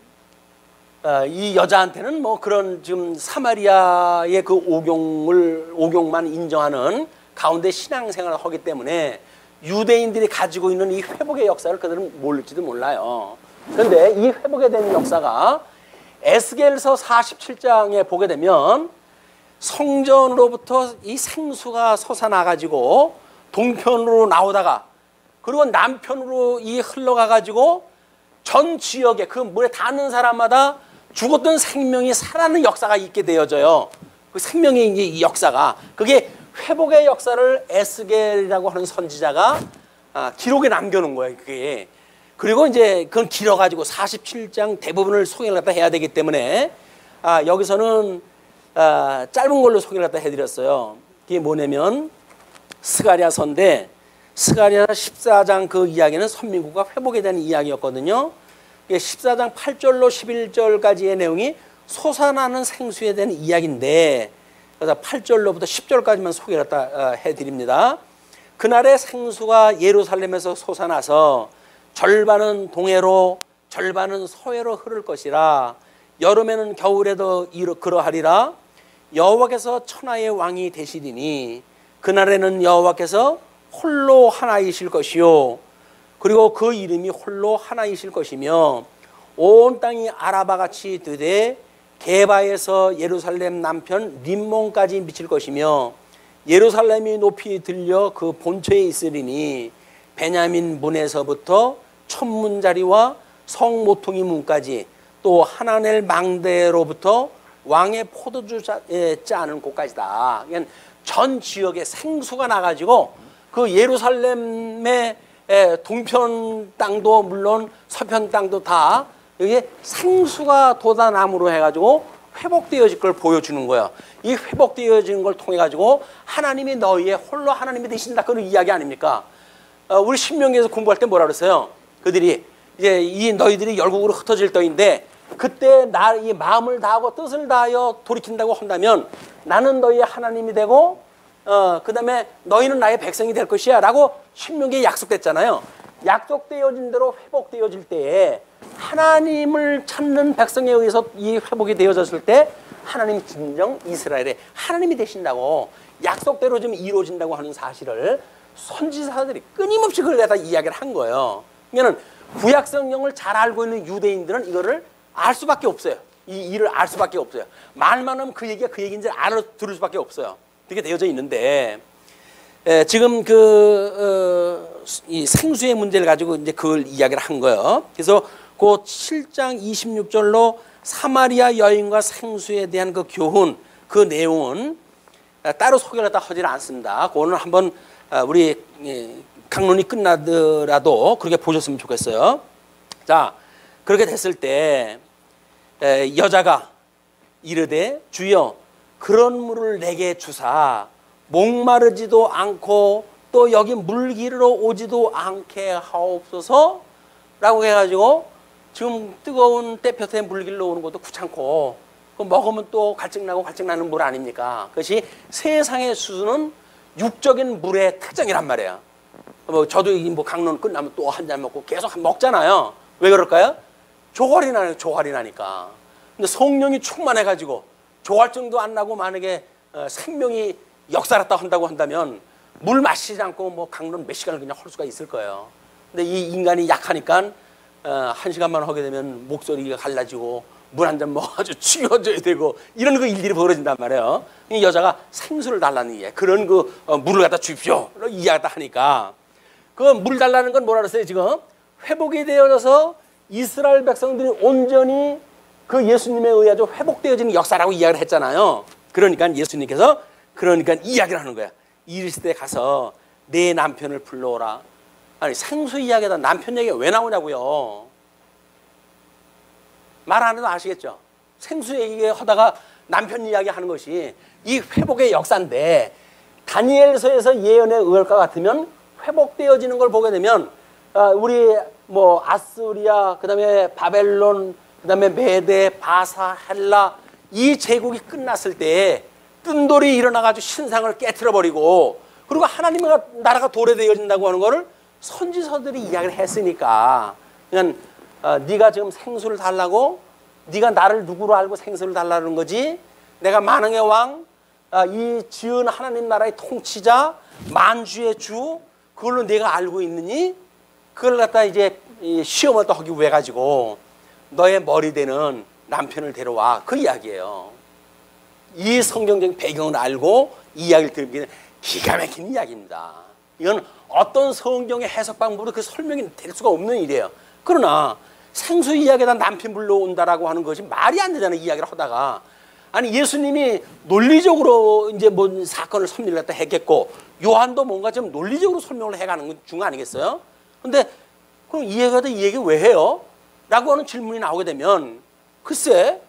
이 여자한테는 뭐 그런 지금 사마리아의 그 오경만 인정하는 가운데 신앙생활을 하기 때문에 유대인들이 가지고 있는 이 회복의 역사를 그들은 모를지도 몰라요. 그런데 이 회복에 대한 역사가 에스겔서 47장에 보게 되면 성전으로부터 이 생수가 솟아나가지고 동편으로 나오다가 그리고 남편으로 이 흘러가가지고 전 지역에 그 물에 닿는 사람마다 죽었던 생명이 살아나는 역사가 있게 되어져요. 그 생명의 이 역사가, 그게 회복의 역사를 에스겔이라고 하는 선지자가 기록에 남겨놓은 거예요. 그게. 그리고 이제 그건 길어가지고 47장 대부분을 소개를 갖다 해야 되기 때문에 여기서는 짧은 걸로 소개를 갖다 해드렸어요. 그게 뭐냐면 스가랴서인데 스가랴 14장 그 이야기는 선민국가 회복에 대한 이야기였거든요. 14장 8절로 11절까지의 내용이 솟아나는 생수에 대한 이야기인데 그래서 8절로부터 10절까지만 소개를 갖다 해드립니다. 그날의 생수가 예루살렘에서 솟아나서 절반은 동해로 절반은 서해로 흐를 것이라. 여름에는 겨울에도 그러하리라. 여호와께서 천하의 왕이 되시리니 그날에는 여호와께서 홀로 하나이실 것이요 그리고 그 이름이 홀로 하나이실 것이며 온 땅이 아라바같이 되되 게바에서 예루살렘 남편 림몬까지 미칠 것이며 예루살렘이 높이 들려 그 본처에 있으리니 베냐민 문에서부터 천문자리와 성모퉁이 문까지 또 하나넬 망대로부터 왕의 포도주 짜는 곳까지다. 그러니까 전 지역에 생수가 나가지고 그 예루살렘의 동편 땅도 물론 서편 땅도 다 여기에 생수가 돋아남으로 해가지고 회복되어질 걸 보여주는 거예요. 이 회복되어지는 걸 통해 가지고 하나님이 너희의 홀로 하나님이 되신다 그런 이야기 아닙니까? 우리 신명기에서 공부할 때 뭐라 그랬어요? 그들이 이제 이 너희들이 열국으로 흩어질 터인데 그때 나 이 마음을 다하고 뜻을 다하여 돌이킨다고 한다면 나는 너희의 하나님이 되고 그 다음에 너희는 나의 백성이 될 것이야 라고 신명기에 약속됐잖아요. 약속되어진 대로 회복되어질 때에 하나님을 찾는 백성에 의해서 이 회복이 되어졌을 때 하나님이 진정 이스라엘의 하나님이 되신다고 약속대로 좀 이루어진다고 하는 사실을 선지자들이 끊임없이 그걸 갖다 이야기를 한 거예요. 그러니까 구약 성경을 잘 알고 있는 유대인들은 이거를 알 수밖에 없어요. 이 일을 알 수밖에 없어요. 말만 하면 그 얘기가 그 얘기인지 알아들을 수밖에 없어요. 그렇게 되어져 있는데 지금 이 생수의 문제를 가지고 이제 그걸 이야기를 한 거예요. 그래서 그 7장 26절로 사마리아 여인과 생수에 대한 그 교훈, 그 내용은 따로 소개를 다 하지는 않습니다. 그거는 한번 우리 강론이 끝나더라도 그렇게 보셨으면 좋겠어요. 자, 그렇게 됐을 때 여자가 이르되 주여 그런 물을 내게 주사 목마르지도 않고 또 여기 물기르러 오지도 않게 하옵소서 라고 해가지고 지금 뜨거운 때볕에 물기르러 오는 것도 귀찮고 그 먹으면 또 갈증나고 갈증나는 물 아닙니까? 그것이 세상의 수수는 육적인 물의 특징이란 말이에요. 뭐 저도 뭐 강론 끝나면 또 한 잔 먹고 계속 먹잖아요. 왜 그럴까요? 조활이 나요. 조활이 나니까. 근데 성령이 충만해가지고 조활증도 안 나고 만약에 생명이 역사했다 한다고 한다면 물 마시지 않고 뭐 강론 몇 시간을 그냥 할 수가 있을 거예요. 근데 이 인간이 약하니까 1시간만 하게 되면 목소리가 갈라지고 물 한 잔 먹어가지고 치워줘야 되고 이런 그 일들이 벌어진단 말이에요. 이 여자가 생수를 달라는 게 그런 그 물을 갖다 주십시오 이야기다 하니까 그 물 달라는 건 뭐라 그랬어요? 지금 회복이 되어져서 이스라엘 백성들이 온전히 그 예수님에 의하여 회복되어지는 역사라고 이야기를 했잖아요. 그러니까 예수님께서 그러니까 이야기를 하는 거야. 이르실 때 가서 내 남편을 불러오라. 아니 생수 이야기다 남편 얘기가 왜 나오냐고요. 말 안 해도 아시겠죠? 생수 얘기하다가 남편 이야기 하는 것이 이 회복의 역사인데 다니엘서에서 예언에 의할 것 같으면 회복되어지는 걸 보게 되면 우리 뭐 아스리아 그다음에 바벨론 그다음에 메데 바사 헬라 이 제국이 끝났을 때 뜬돌이 일어나가지고 신상을 깨트려 버리고 그리고 하나님의 나라가 도래되어진다고 하는 거를 선지서들이 이야기를 했으니까 그냥 네가 지금 생수를 달라고 네가 나를 누구로 알고 생수를 달라는 거지 내가 만왕의 왕 이 지은 하나님 나라의 통치자 만주의 주 그걸로 내가 알고 있느니 그걸 갖다 이제 시험을 또 하기 위해 가지고 너의 머리 되는 남편을 데려와 그 이야기예요. 이 성경적인 배경을 알고 이 이야기를 들으면 기가 막힌 이야기입니다. 이건 어떤 성경의 해석 방법으로 그 설명이 될 수가 없는 일이에요. 그러나 생수 이야기에다 남편 불러온다라고 하는 것이 말이 안 되잖아요. 이야기를 하다가 아니 예수님이 논리적으로 이제 뭔 사건을 설명을 했겠고 요한도 뭔가 좀 논리적으로 설명을 해가는 중 아니겠어요? 근데 그럼 이 얘기가 이 얘기 왜 해요? 라고 하는 질문이 나오게 되면 글쎄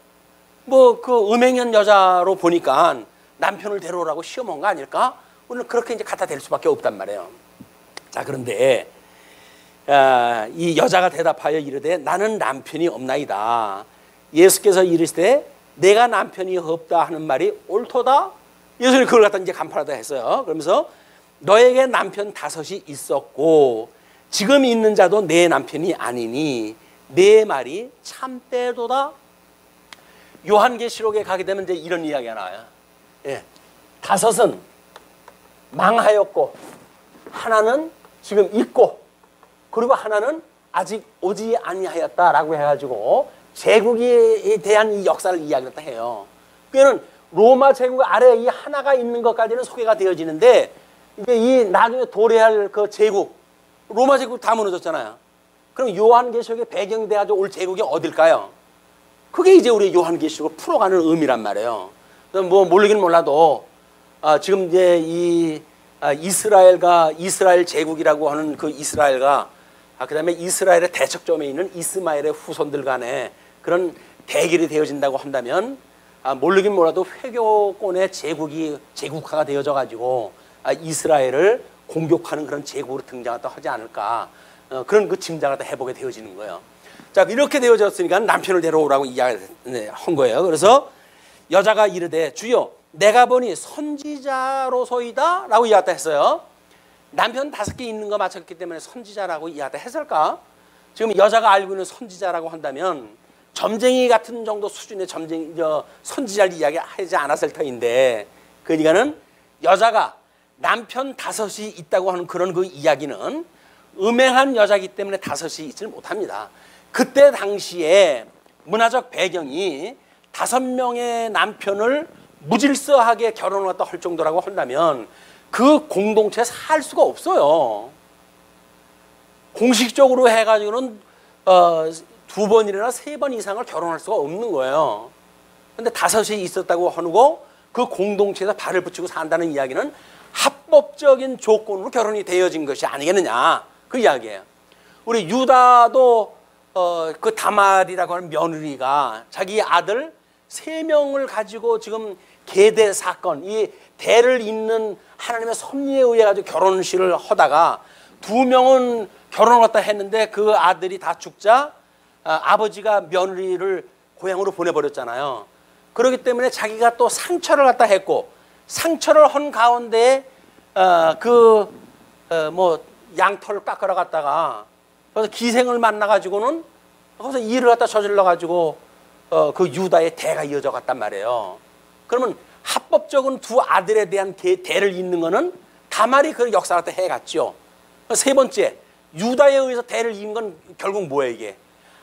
뭐 그 음행한 여자로 보니까 남편을 데려오라고 시험한 거 아닐까? 오늘 그렇게 이제 갖다 댈 수밖에 없단 말이에요. 자 그런데 이 여자가 대답하여 이르되 나는 남편이 없나이다. 예수께서 이르시되 내가 남편이 없다 하는 말이 옳도다. 예수님이 그걸 갖다 이제 간파하다 했어요. 그러면서 너에게 남편 5이 있었고 지금 있는 자도 내 남편이 아니니 내 말이 참되도다. 요한계시록에 가게 되면 이제 이런 이야기가 나와요. 5은 망하였고 하나는 지금 있고 그리고 하나는 아직 오지 아니하였다라고 해가지고 제국에 대한 이 역사를 이야기했다 해요. 그러니까 로마 제국 아래에 이 하나가 있는 것까지는 소개가 되어지는데 이제 이 나중에 도래할 그 제국 로마 제국 다 무너졌잖아요. 그럼 요한계시록의 배경이 돼가지고 올 제국이 어딜까요? 그게 이제 우리 요한계시록을 풀어가는 의미란 말이에요. 뭐 모르긴 몰라도 지금 이제 이 이스라엘 제국이라고 하는 그 이스라엘과 그다음에 이스라엘의 대척점에 있는 이스마엘의 후손들 간에 그런 대결이 되어진다고 한다면 모르긴 몰라도 회교권의 제국화가 되어져 가지고 이스라엘을 공격하는 그런 제국으로 등장하다 하지 않을까 그런 그 짐작을 다 해보게 되어지는 거예요. 자 이렇게 되어졌으니까 남편을 데려오라고 이야기한 거예요. 그래서 여자가 이르되 주여 내가 보니 선지자로소이다 라고 이야기했다 했어요. 남편 5개 있는 거 맞췄기 때문에 선지자라고 이야기했다 했을까? 지금 여자가 알고 있는 선지자라고 한다면 점쟁이 같은 정도 수준의 선지자를 이야기하지 않았을 터인데 그러니까는 여자가 남편 5이 있다고 하는 그런 그 이야기는 음행한 여자이기 때문에 5이 있지를 못합니다. 그때 당시에 문화적 배경이 5명의 남편을 무질서하게 결혼을 할 정도라고 한다면 그 공동체에 살 수가 없어요. 공식적으로 해가지고는 2번이나 3번 이상을 결혼할 수가 없는 거예요. 근데 5이 있었다고 하고 그 공동체에서 발을 붙이고 산다는 이야기는 합법적인 조건으로 결혼이 되어진 것이 아니겠느냐 그 이야기예요. 우리 유다도 그 다말이라고 하는 며느리가 자기 아들 세 명을 가지고 지금 계대 사건, 이 대를 잇는 하나님의 섭리에 의해 가지고 결혼식을 하다가 두 명은 결혼을 갖다 했는데 그 아들이 다 죽자 아버지가 며느리를 고향으로 보내버렸잖아요. 그렇기 때문에 자기가 또 상처를 갖다 했고, 상처를 한 가운데 양털을 깎으러 갔다가 그래서 기생을 만나가지고는 거기서 일을 갖다 저질러가지고 그 유다의 대가 이어져 갔단 말이에요. 그러면 합법적인 두 아들에 대한 대를 잇는 거는 다말이 그 역사를 갖다 해갔죠. 세 번째, 유다에 의해서 대를 잇는 건 결국 뭐예요 이게?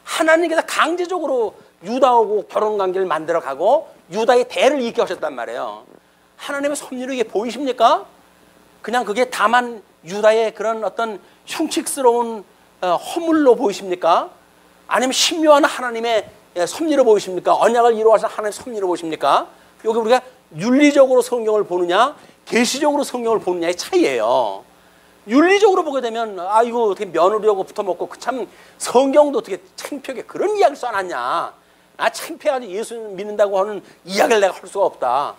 하나님께서 강제적으로 유다하고 결혼관계를 만들어가고 유다의 대를 잇게 하셨단 말이에요. 하나님의 섭리로 이게 보이십니까? 그냥 그게 다만 유다의 그런 어떤 흉측스러운 허물로 보이십니까? 아니면 신묘한 하나님의 섭리로 보이십니까? 언약을 이루어서 하나님의 섭리로 보십니까? 여기 우리가 윤리적으로 성경을 보느냐 계시적으로 성경을 보느냐의 차이예요. 윤리적으로 보게 되면 이거 어떻게 며느리하고 붙어먹고 참 성경도 어떻게 창피하게 그런 이야기를 써놨냐, 창피해가지고 예수 믿는다고 하는 이야기를 내가 할 수가 없다,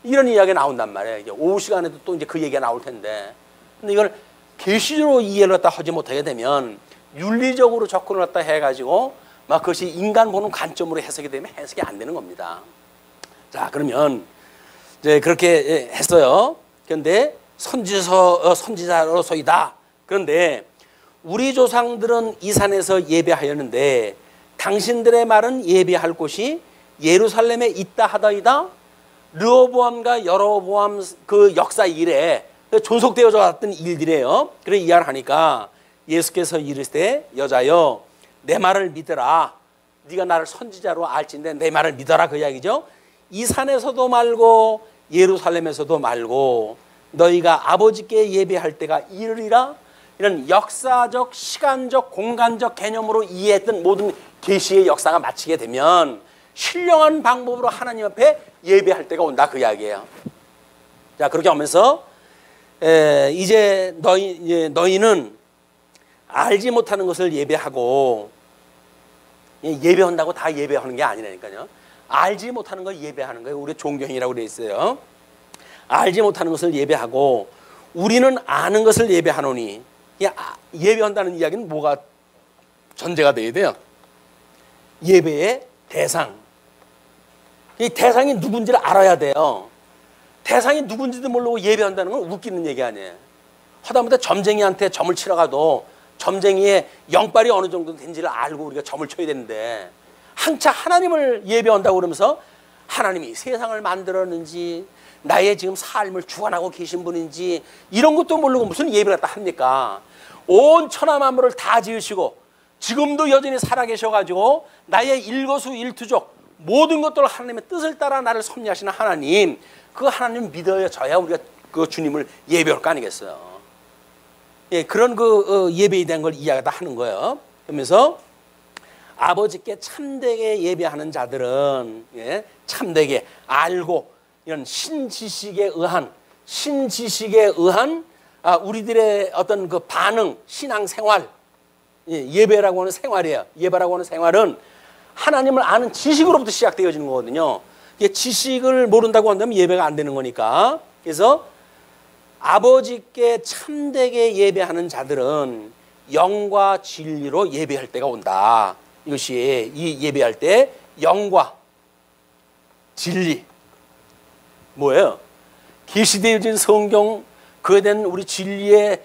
이런 이야기가 나온단 말이에요. 이제 오후 시간에도 또 이제 그 얘기가 나올 텐데, 근데 이걸 계시적으로 이해를 갖다 하지 못하게 되면 윤리적으로 접근을 갖다 해가지고 막 그것이 인간 보는 관점으로 해석이 되면 해석이 안 되는 겁니다. 자, 그러면 이제 그렇게 했어요. 그런데 선지자로서이다. 그런데 우리 조상들은 이 산에서 예배하였는데 당신들의 말은 예배할 곳이 예루살렘에 있다 하더이다. 르호보암과 여로보암 그 역사 이래 존속되어져 왔던 일들이에요. 그래 이해를 하니까 예수께서 이르시되 여자여 내 말을 믿으라. 네가 나를 선지자로 알진대 내 말을 믿어라, 그 이야기죠. 이 산에서도 말고 예루살렘에서도 말고 너희가 아버지께 예배할 때가 이르리라. 이런 역사적, 시간적, 공간적 개념으로 이해했던 모든 계시의 역사가 마치게 되면 신령한 방법으로 하나님 앞에 예배할 때가 온다, 그 이야기예요. 자, 그렇게 하면서 이제 너희는 알지 못하는 것을 예배하고, 예배한다고 다 예배하는 게 아니라니까요. 알지 못하는 걸 예배하는 거예요. 우리 종경이라고 그래 있어요. 알지 못하는 것을 예배하고 우리는 아는 것을 예배하노니. 예배한다는 이야기는 뭐가 전제가 돼야 돼요? 예배의 대상. 이 대상이 누군지를 알아야 돼요. 대상이 누군지도 모르고 예배한다는 건 웃기는 얘기 아니에요. 하다못해 점쟁이한테 점을 치러 가도 점쟁이의 영빨이 어느 정도 된지를 알고 우리가 점을 쳐야 되는데, 한차 하나님을 예배한다고 그러면서 하나님이 세상을 만들었는지 나의 지금 삶을 주관하고 계신 분인지 이런 것도 모르고 무슨 예배를 갖다 합니까? 온 천하 만물을 다 지으시고 지금도 여전히 살아계셔가지고 나의 일거수일투족 모든 것들을 하나님의 뜻을 따라 나를 섭리하시는 하나님, 그 하나님 믿어져야 우리가 그 주님을 예배할 거 아니겠어요? 예, 그런 예배에 대한 걸 이야기다 하는 거예요. 그러면서 아버지께 참되게 예배하는 자들은 참되게 알고 이런 신지식에 의한 우리들의 어떤 그 반응, 신앙생활, 예배라고 하는 생활이에요. 예배라고 하는 생활은 하나님을 아는 지식으로부터 시작되어지는 거거든요. 지식을 모른다고 한다면 예배가 안 되는 거니까. 그래서 아버지께 참되게 예배하는 자들은 영과 진리로 예배할 때가 온다. 이것이 이 예배할 때 영과 진리 뭐예요? 계시되어진 성경, 그에 대한 우리 진리의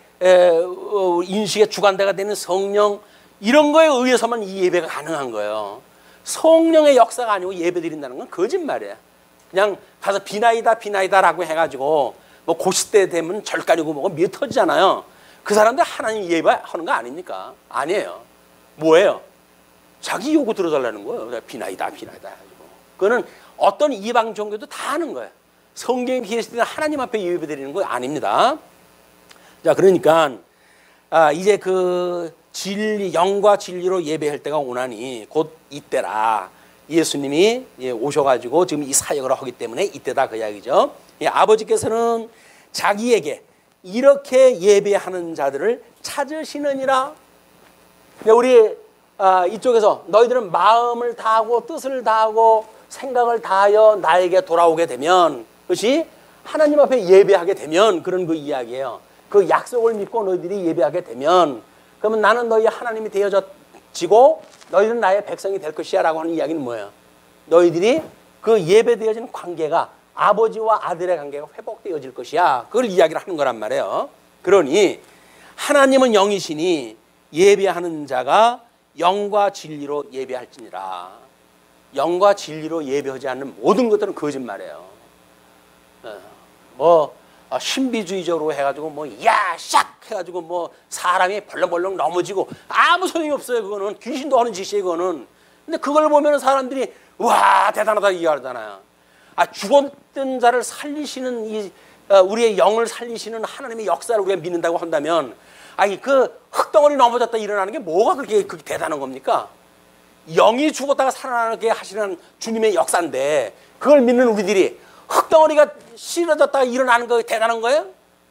인식의 주관대가 되는 성령, 이런 거에 의해서만 이 예배가 가능한 거예요. 성령의 역사가 아니고 예배 드린다는 건 거짓말이에요. 그냥 가서 비나이다라고 해가지고 뭐 고시때 되면 절가리고 뭐가 미어 터지잖아요. 그 사람들 하나님 예배하는 거 아닙니까? 아니에요. 뭐예요? 자기 요구 들어달라는 거예요. 비나이다. 그거는 어떤 이방 종교도 다 하는 거예요. 성경에 계시는 하나님 앞에 예배드리는 거 아닙니다. 자, 그러니까 이제 그 진리, 영과 진리로 예배할 때가 오나니 곧 이때라. 예수님이 오셔가지고 지금 이 사역을 하기 때문에 이때다, 그 이야기죠. 아버지께서는 자기에게 이렇게 예배하는 자들을 찾으시느니라. 우리 이쪽에서 너희들은 마음을 다하고 뜻을 다하고 생각을 다하여 나에게 돌아오게 되면, 그것이 하나님 앞에 예배하게 되면, 그런 그 이야기예요. 그 약속을 믿고 너희들이 예배하게 되면, 그러면 나는 너희 하나님이 되어지고 너희는 나의 백성이 될 것이야 라고 하는 이야기는 뭐예요? 너희들이 그 예배되어지는 관계가 아버지와 아들의 관계가 회복되어질 것이야. 그걸 이야기를 하는 거란 말이에요. 그러니 하나님은 영이시니 예배하는 자가 영과 진리로 예배할지니라. 영과 진리로 예배하지 않는 모든 것들은 거짓말이에요. 신비주의적으로 해가지고 샥 해가지고 사람이 벌렁벌렁 넘어지고 아무 소용이 없어요. 그거는 귀신도 하는 짓이에요. 그거는. 근데 그걸 보면 사람들이 와 대단하다 이야기하잖아요. 죽었던 자를 살리시는 우리의 영을 살리시는 하나님의 역사를 우리가 믿는다고 한다면, 그 흙덩어리 넘어졌다 일어나는 게 뭐가 그렇게 대단한 겁니까? 영이 죽었다가 살아나게 하시는 주님의 역사인데, 그걸 믿는 우리들이 흙덩어리가 실어졌다가 일어나는 거 대단한 거예요?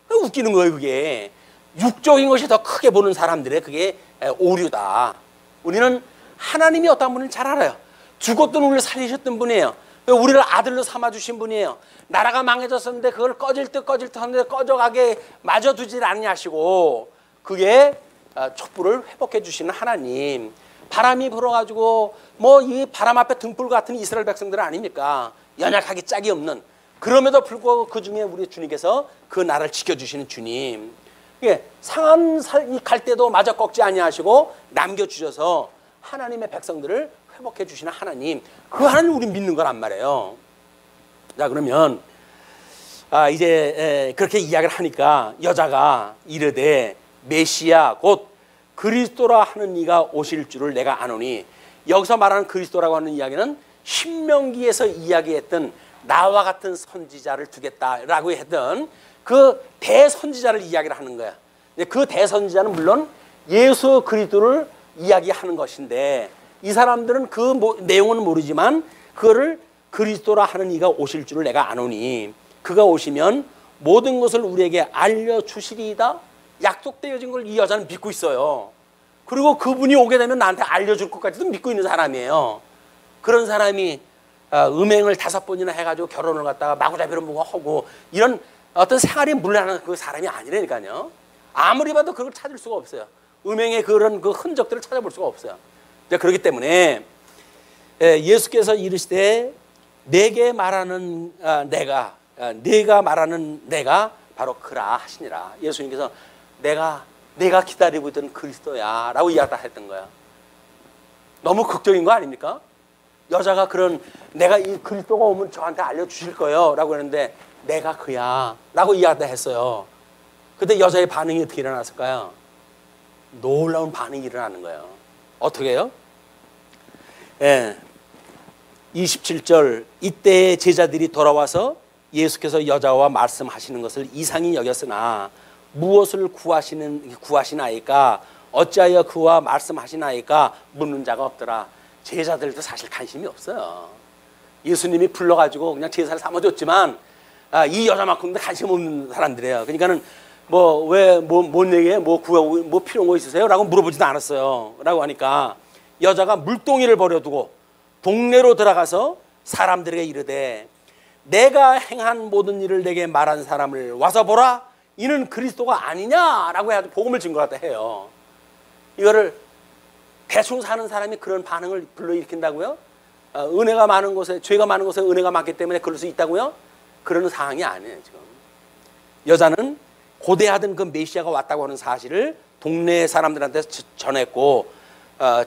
웃기는 거예요. 그게 육적인 것이 더 크게 보는 사람들의 그게 오류다. 우리는 하나님이 어떤 분인지 잘 알아요. 죽었던 우리를 살리셨던 분이에요. 우리를 아들로 삼아주신 분이에요. 나라가 망해졌었는데 그걸 꺼질 듯 하는데 꺼져가게 마저 두질 않냐시고, 그게 촛불을 회복해 주시는 하나님. 바람이 불어가지고 이 바람 앞에 등불 같은 이스라엘 백성들 아닙니까? 연약하기 짝이 없는. 그럼에도 불구하고 그 중에 우리 주님께서 그 나라를 지켜주시는 주님. 상한 갈 때도 마저 꺾지 아니하시고 남겨주셔서 하나님의 백성들을 회복해 주시는 하나님. 그 하나님 우리 믿는 거란 말이에요. 자, 그러면 이제 그렇게 이야기를 하니까 여자가 이르되 메시아 곧 그리스도라 하는 이가 오실 줄을 내가 아노니, 여기서 말하는 그리스도라고 하는 이야기는 신명기에서 이야기했던 나와 같은 선지자를 두겠다라고 했던 그 대선지자를 이야기를 하는 거야. 그 대선지자는 물론 예수 그리스도를 이야기하는 것인데, 이 사람들은 그 내용은 모르지만 그거를 그리스도라 하는 이가 오실 줄을 내가 아노니, 그가 오시면 모든 것을 우리에게 알려주시리이다. 약속되어진 걸 이 여자는 믿고 있어요. 그리고 그분이 오게 되면 나한테 알려줄 것까지도 믿고 있는 사람이에요. 그런 사람이 음행을 5번이나 해가지고 결혼을 갖다가 마구잡이로 뭐가 하고 이런 어떤 생활이 물러나는 그 사람이 아니라니까요. 아무리 봐도 그걸 찾을 수가 없어요. 음행의 그런 그 흔적들을 찾아볼 수가 없어요. 그렇기 때문에 예수께서 이르시되 내게 말하는 네가 말하는 내가 바로 그라 하시니라. 예수님께서 내가 기다리고 있던 그리스도야 라고 이야기했던 거야. 너무 극적인 거 아닙니까? 여자가 그런 내가 이 그리스도가 오면 저한테 알려주실 거예요 라고 했는데, 내가 그야 라고 이야기했어요. 그때 여자의 반응이 어떻게 일어났을까요? 놀라운 반응이 일어나는 거예요. 어떻게 해요? 27절, 이때 제자들이 돌아와서 예수께서 여자와 말씀하시는 것을 이상히 여겼으나 무엇을 구하시나이까? 어찌하여 그와 말씀하시나이까? 묻는 자가 없더라. 제자들도 사실 관심이 없어요. 예수님이 불러가지고 그냥 제사를 삼아줬지만 이 여자만큼도 관심 없는 사람들이에요. 그러니까는 뭔 얘기예요? 뭐 필요한 거 있으세요? 라고 물어보지도 않았어요. 라고 하니까 여자가 물동이를 버려두고 동네로 들어가서 사람들에게 이르되 내가 행한 모든 일을 내게 말한 사람을 와서 보라. 이는 그리스도가 아니냐라고 해가지고 복음을 진 것 같다 해요. 이거를 대충 사는 사람이 그런 반응을 불러일으킨다고요? 은혜가 많은 곳에, 죄가 많은 곳에 은혜가 많기 때문에 그럴 수 있다고요? 그런 상황이 아니에요. 지금 여자는 고대하던 그 메시아가 왔다고 하는 사실을 동네 사람들한테 전했고,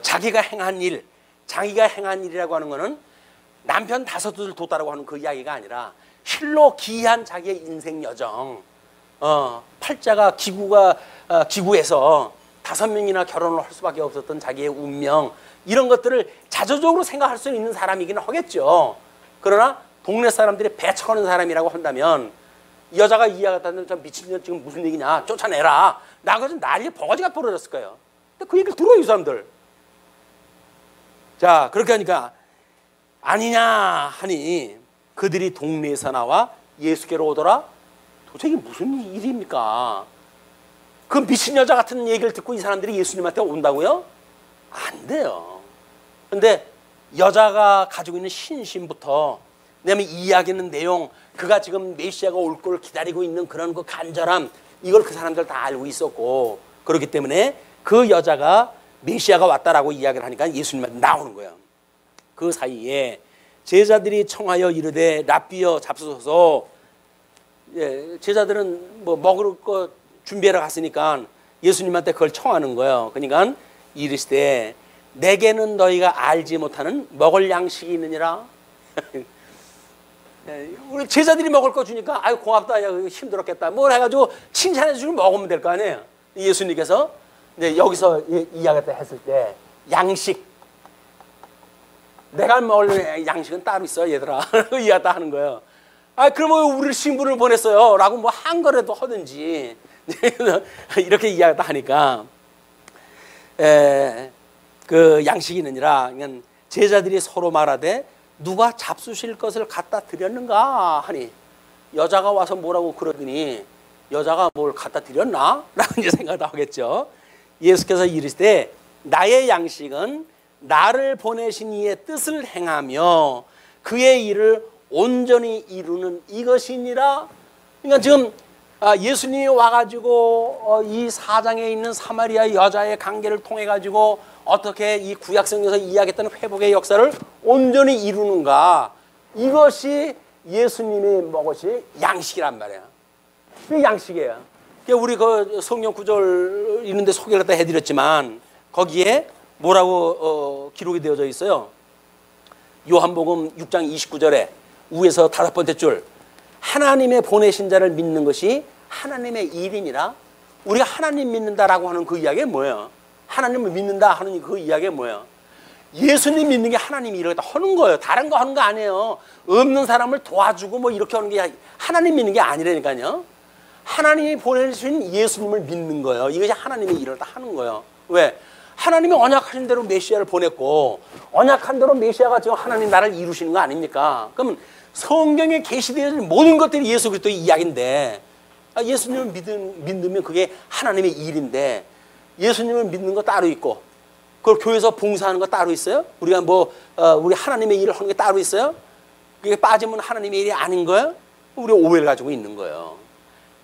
자기가 행한 일이라고 하는 거는 남편 5을 뒀다라고 하는 그 이야기가 아니라 실로 기이한 자기의 인생 여정, 팔자가 기구에서 5명이나 결혼을 할 수밖에 없었던 자기의 운명, 이런 것들을 자조적으로 생각할 수 있는 사람이긴 하겠죠. 그러나 동네 사람들이 배척하는 사람이라고 한다면, 이 여자가 이야기하다는 저 미친년 지금 무슨 얘기냐, 쫓아내라, 나가서 난리 버거지가 벌어졌을 거예요. 근데 그 얘기를 들어요, 이 사람들. 자, 그렇게 하니까 아니냐 하니 그들이 동네에서 나와 예수께로 오더라. 도대체 이게 무슨 일입니까? 그 미친 여자 같은 얘기를 듣고 이 사람들이 예수님한테 온다고요? 안 돼요. 근데 여자가 가지고 있는 신심부터, 그다음에 이야기하는 내용, 그가 지금 메시아가 올 걸 기다리고 있는 그런 그 간절함, 이걸 그 사람들 다 알고 있었고, 그렇기 때문에 그 여자가 메시아가 왔다라고 이야기를 하니까 예수님한테 나오는 거예요. 그 사이에 제자들이 청하여 이르되 랍비여 잡수소서. 예, 제자들은 뭐 먹을 거 준비하러 갔으니까 예수님한테 그걸 청하는 거예요. 그러니까 이르시되 내게는 너희가 알지 못하는 먹을 양식이 있느니라. 우리 제자들이 먹을 거 주니까 아유 고맙다, 야, 힘들었겠다, 뭘 해가지고 칭찬해 주고 먹으면 될 거 아니에요. 예수님께서 이제 여기서 이야기했다 했을 때 양식, 내가 먹을 양식은 따로 있어 얘들아. 이야기했다 하는 거예요. 아 그러면 우리를 신분을 보냈어요 라고 뭐 한 거라도 하든지 이렇게 이야기했다 하니까 그 양식이 있느니라. 그러니까 제자들이 서로 말하되 누가 잡수실 것을 갖다 드렸는가 하니, 여자가 와서 뭐라고 그러더니 여자가 뭘 갖다 드렸나? 라고 이제 생각도 하겠죠. 예수께서 이르시되 나의 양식은 나를 보내신 이의 뜻을 행하며 그의 일을 온전히 이루는 이것이니라. 그러니까 지금 예수님이 와가지고 이 사장에 있는 사마리아 여자의 관계를 통해 가지고 어떻게 이 구약성경에서 이야기했던 회복의 역사를 온전히 이루는가, 이것이 예수님이 먹으실 양식이란 말이에요. 그 양식이에요. 우리 그 성경 구절 있는데 소개를 다 해드렸지만 거기에 뭐라고 기록이 되어져 있어요. 요한복음 6장 29절에 위에서 5번째 줄, 하나님의 보내신 자를 믿는 것이 하나님의 일이니라. 우리가 하나님 믿는다라고 하는 그 이야기가 뭐예요? 하나님을 믿는다 하는 그 이야기가 뭐예요? 예수님 믿는 게 하나님 일을 하는 거예요. 다른 거 하는 거 아니에요. 없는 사람을 도와주고 뭐 이렇게 하는 게 하나님 믿는 게 아니라니까요. 하나님이 보내주신 예수님을 믿는 거예요. 이것이 하나님의 일을 다 하는 거예요. 왜? 하나님이 언약하신 대로 메시아를 보냈고, 언약한 대로 메시아가 지금 하나님 나라를 이루시는 거 아닙니까? 그럼 성경에 계시되어진 모든 것들이 예수 그리스도의 이야기인데, 예수님을 믿으면 그게 하나님의 일인데, 예수님을 믿는 거 따로 있고, 그걸 교회에서 봉사하는 거 따로 있어요? 우리가 우리 하나님의 일을 하는 게 따로 있어요? 그게 빠지면 하나님의 일이 아닌 거예요? 우리 오해를 가지고 있는 거예요.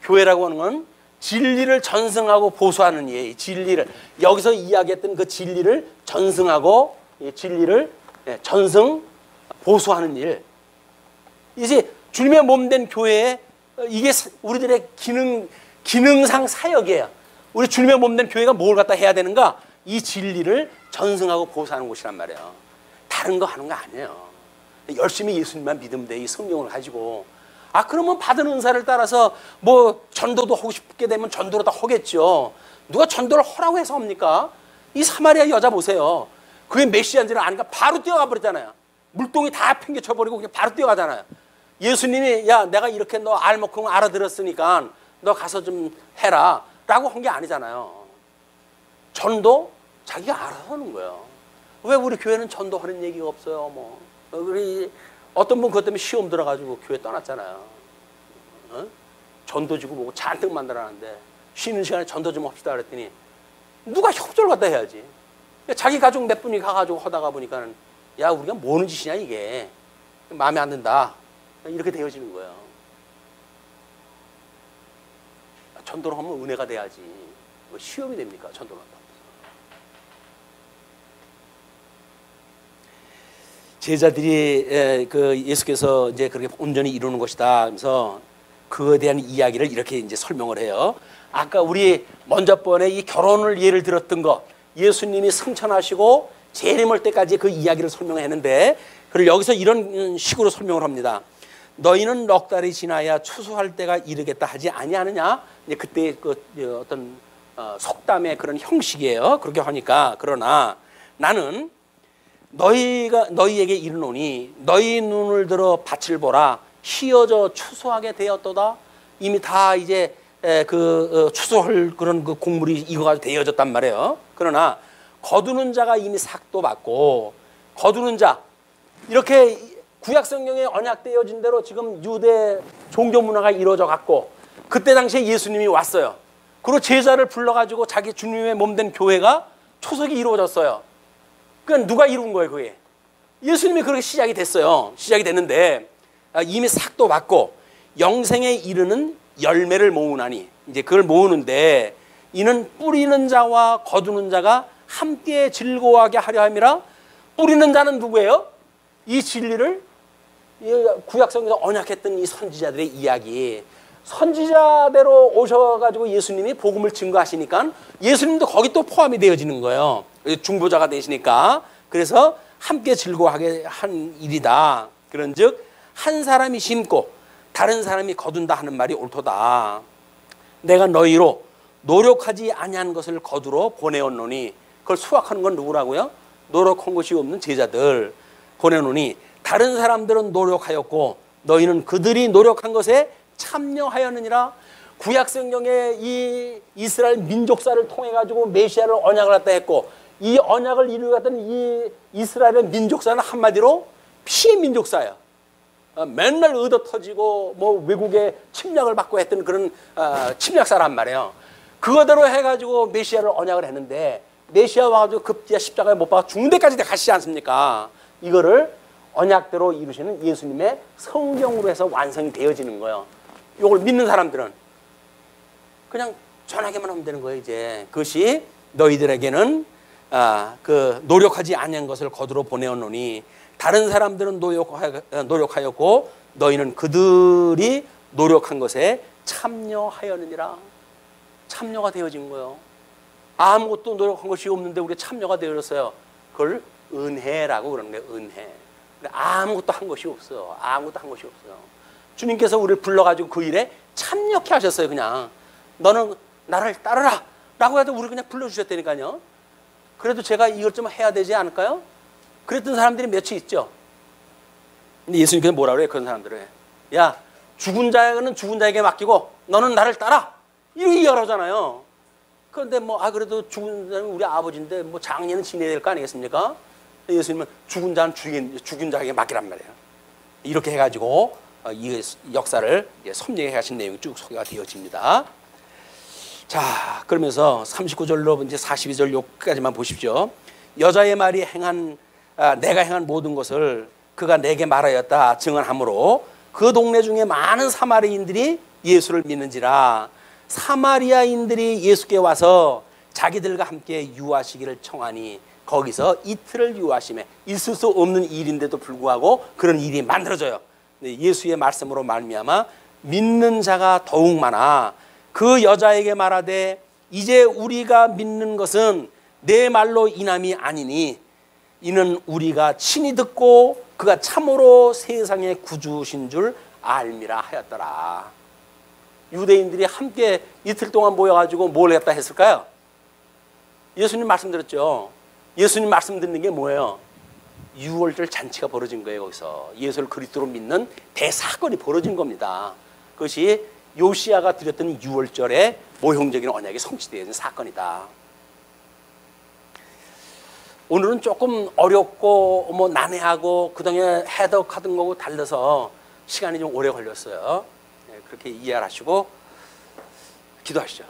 교회라고 하는 건 진리를 전승하고 보수하는 일, 진리를, 여기서 이야기했던 그 진리를 전승하고, 진리를 전승, 보수하는 일. 이제 주님의 몸된 교회에 이게 우리들의 기능상 사역이에요. 우리 주님의 몸된 교회가 뭘 갖다 해야 되는가? 이 진리를 전승하고 보수하는 곳이란 말이에요. 다른 거 하는 거 아니에요. 열심히 예수님만 믿으면 돼, 이 성경을 가지고. 그러면 받은 은사를 따라서 뭐 전도도 하고 싶게 되면 전도를 다 하겠죠. 누가 전도를 하라고 해서 합니까? 이 사마리아 여자 보세요. 그게 메시아인지를 아니까 바로 뛰어가 버렸잖아요. 물동이 다 팽개쳐버리고 그냥 바로 뛰어가잖아요. 예수님이 야 내가 이렇게 너 알먹고 알아들었으니까 너 가서 좀 해라 라고 한 게 아니잖아요. 전도 자기가 알아서 하는 거예요. 왜 우리 교회는 전도하는 얘기가 없어요? 뭐 우리 어떤 분 그것 때문에 시험 들어가지고 교회 떠났잖아요. 전도지구 보고 잔뜩 만들어놨는데 쉬는 시간에 전도 좀 합시다 그랬더니 누가 협조를 갖다 해야지. 자기 가족 몇 분이 가가지고 하다가 보니까는 야 우리가 뭐는 짓이냐 이게 마음에 안 든다 이렇게 되어지는 거예요. 전도를 하면 은혜가 돼야지 뭐 시험이 됩니까? 전도를 한다고. 제자들이 그 예수께서 이제 그렇게 온전히 이루는 것이다 하면서 그거에 대한 이야기를 이렇게 이제 설명을 해요. 아까 우리 먼저 번에 이 결혼을 예를 들었던 거, 예수님이 승천하시고 재림할 때까지 그 이야기를 설명했는데, 그걸 여기서 이런 식으로 설명을 합니다. 너희는 넉 달이 지나야 추수할 때가 이르겠다 하지 아니하느냐? 이제 그때 그 어떤 속담의 그런 형식이에요. 그렇게 하니까 그러나 나는 너희에게 이르노니 너희 눈을 들어 밭을 보라 희어져 추수하게 되었도다. 이미 다 이제 추수할 그런 그 곡물이 익어가지고 되어졌단 말이에요. 그러나 거두는 자가 이미 삭도 받고, 거두는 자 이렇게 구약 성경에 언약되어진 대로 지금 유대 종교 문화가 이루어져 갔고, 그때 당시에 예수님이 왔어요. 그리고 제자를 불러가지고 자기 주님의 몸된 교회가 초석이 이루어졌어요. 그건 누가 이룬 거예요? 그게 예수님이 그렇게 시작이 됐어요. 시작이 됐는데 이미 삭도 받고 영생에 이르는 열매를 모으나니, 이제 그걸 모으는데 이는 뿌리는 자와 거두는 자가 함께 즐거워하게 하려 함이라. 뿌리는 자는 누구예요? 이 진리를 구약성경에서 언약했던 이 선지자들의 이야기, 선지자대로 오셔가지고 예수님이 복음을 증거하시니까 예수님도 거기 또 포함이 되어지는 거예요. 중보자가 되시니까. 그래서 함께 즐거워하게 한 일이다. 그런즉 한 사람이 심고 다른 사람이 거둔다 하는 말이 옳도다. 내가 너희로 노력하지 아니한 것을 거두러 보내었노니, 그걸 수확하는 건 누구라고요? 노력한 것이 없는 제자들 보내노니, 다른 사람들은 노력하였고 너희는 그들이 노력한 것에 참여하였느니라. 구약성경에 이 이스라엘 민족사를 통해 가지고 메시아를 언약을 갖다 했고, 이 언약을 이루었던 이 이스라엘의 민족사는 한마디로 피해 민족사예요. 맨날 얻어 터지고 뭐 외국에 침략을 받고 했던 그런 침략사란 말이에요. 그거대로 해가지고 메시아를 언약을 했는데, 메시아 와가지고 급기야 십자가에 못 박아 죽는 데까지 가시지 않습니까? 이거를 언약대로 이루시는 예수님의 성경으로 해서 완성이 되어지는 거예요. 이걸 믿는 사람들은 그냥 전하기만 하면 되는 거예요. 이제 그것이 너희들에게는 그 노력하지 아니한 것을 거두러 보내었노니, 다른 사람들은 노력하였고 너희는 그들이 노력한 것에 참여하였느니라. 참여가 되어진 거예요. 아무것도 노력한 것이 없는데 우리가 참여가 되어졌어요. 그걸 은혜라고 그러는 거예요. 은혜. 아무것도 한 것이 없어요. 아무것도 한 것이 없어요. 주님께서 우리를 불러가지고 그 일에 참여케 하셨어요. 그냥 너는 나를 따르라 라고 해도 우리 그냥 불러주셨다니까요. 그래도 제가 이걸 좀 해야 되지 않을까요? 그랬던 사람들이 몇이 있죠. 근데 예수님께서 뭐라 그래요? 그런 사람들은, 야, 죽은 자는 죽은 자에게 맡기고 너는 나를 따라, 이렇게 얘기하잖아요. 그런데 뭐 그래도 죽은 자는 우리 아버지인데 뭐 장례는 지내야 될 거 아니겠습니까? 예수님은 죽은 자는 죽은 자에게 맡기란 말이에요. 이렇게 해가지고 이 역사를 섭리해 가신 내용이 쭉 소개가 되어집니다. 자, 그러면서 39절로 이제 42절 여기까지만 보십시오. 여자의 말이 내가 행한 모든 것을 그가 내게 말하였다 증언하므로 그 동네 중에 많은 사마리아인들이 예수를 믿는지라. 사마리아인들이 예수께 와서 자기들과 함께 유하시기를 청하니 거기서 이틀을 유하심에, 있을 수 없는 일인데도 불구하고 그런 일이 만들어져요. 예수의 말씀으로 말미암아 믿는 자가 더욱 많아 그 여자에게 말하되 이제 우리가 믿는 것은 내 말로 인함이 아니니 이는 우리가 친히 듣고 그가 참으로 세상의 구주신 줄 알미라 하였더라. 유대인들이 함께 이틀 동안 모여가지고 뭘 했다 했을까요? 예수님 말씀드렸죠. 예수님 말씀 듣는 게 뭐예요? 유월절 잔치가 벌어진 거예요. 거기서 예수를 그리스도로 믿는 대사건이 벌어진 겁니다. 그것이 요시야가 드렸던 유월절의 모형적인 언약이 성취되어진 사건이다. 오늘은 조금 어렵고 뭐 난해하고 그동안에 해석하던 거고 달라서 시간이 좀 오래 걸렸어요. 그렇게 이해하시고 기도하시죠.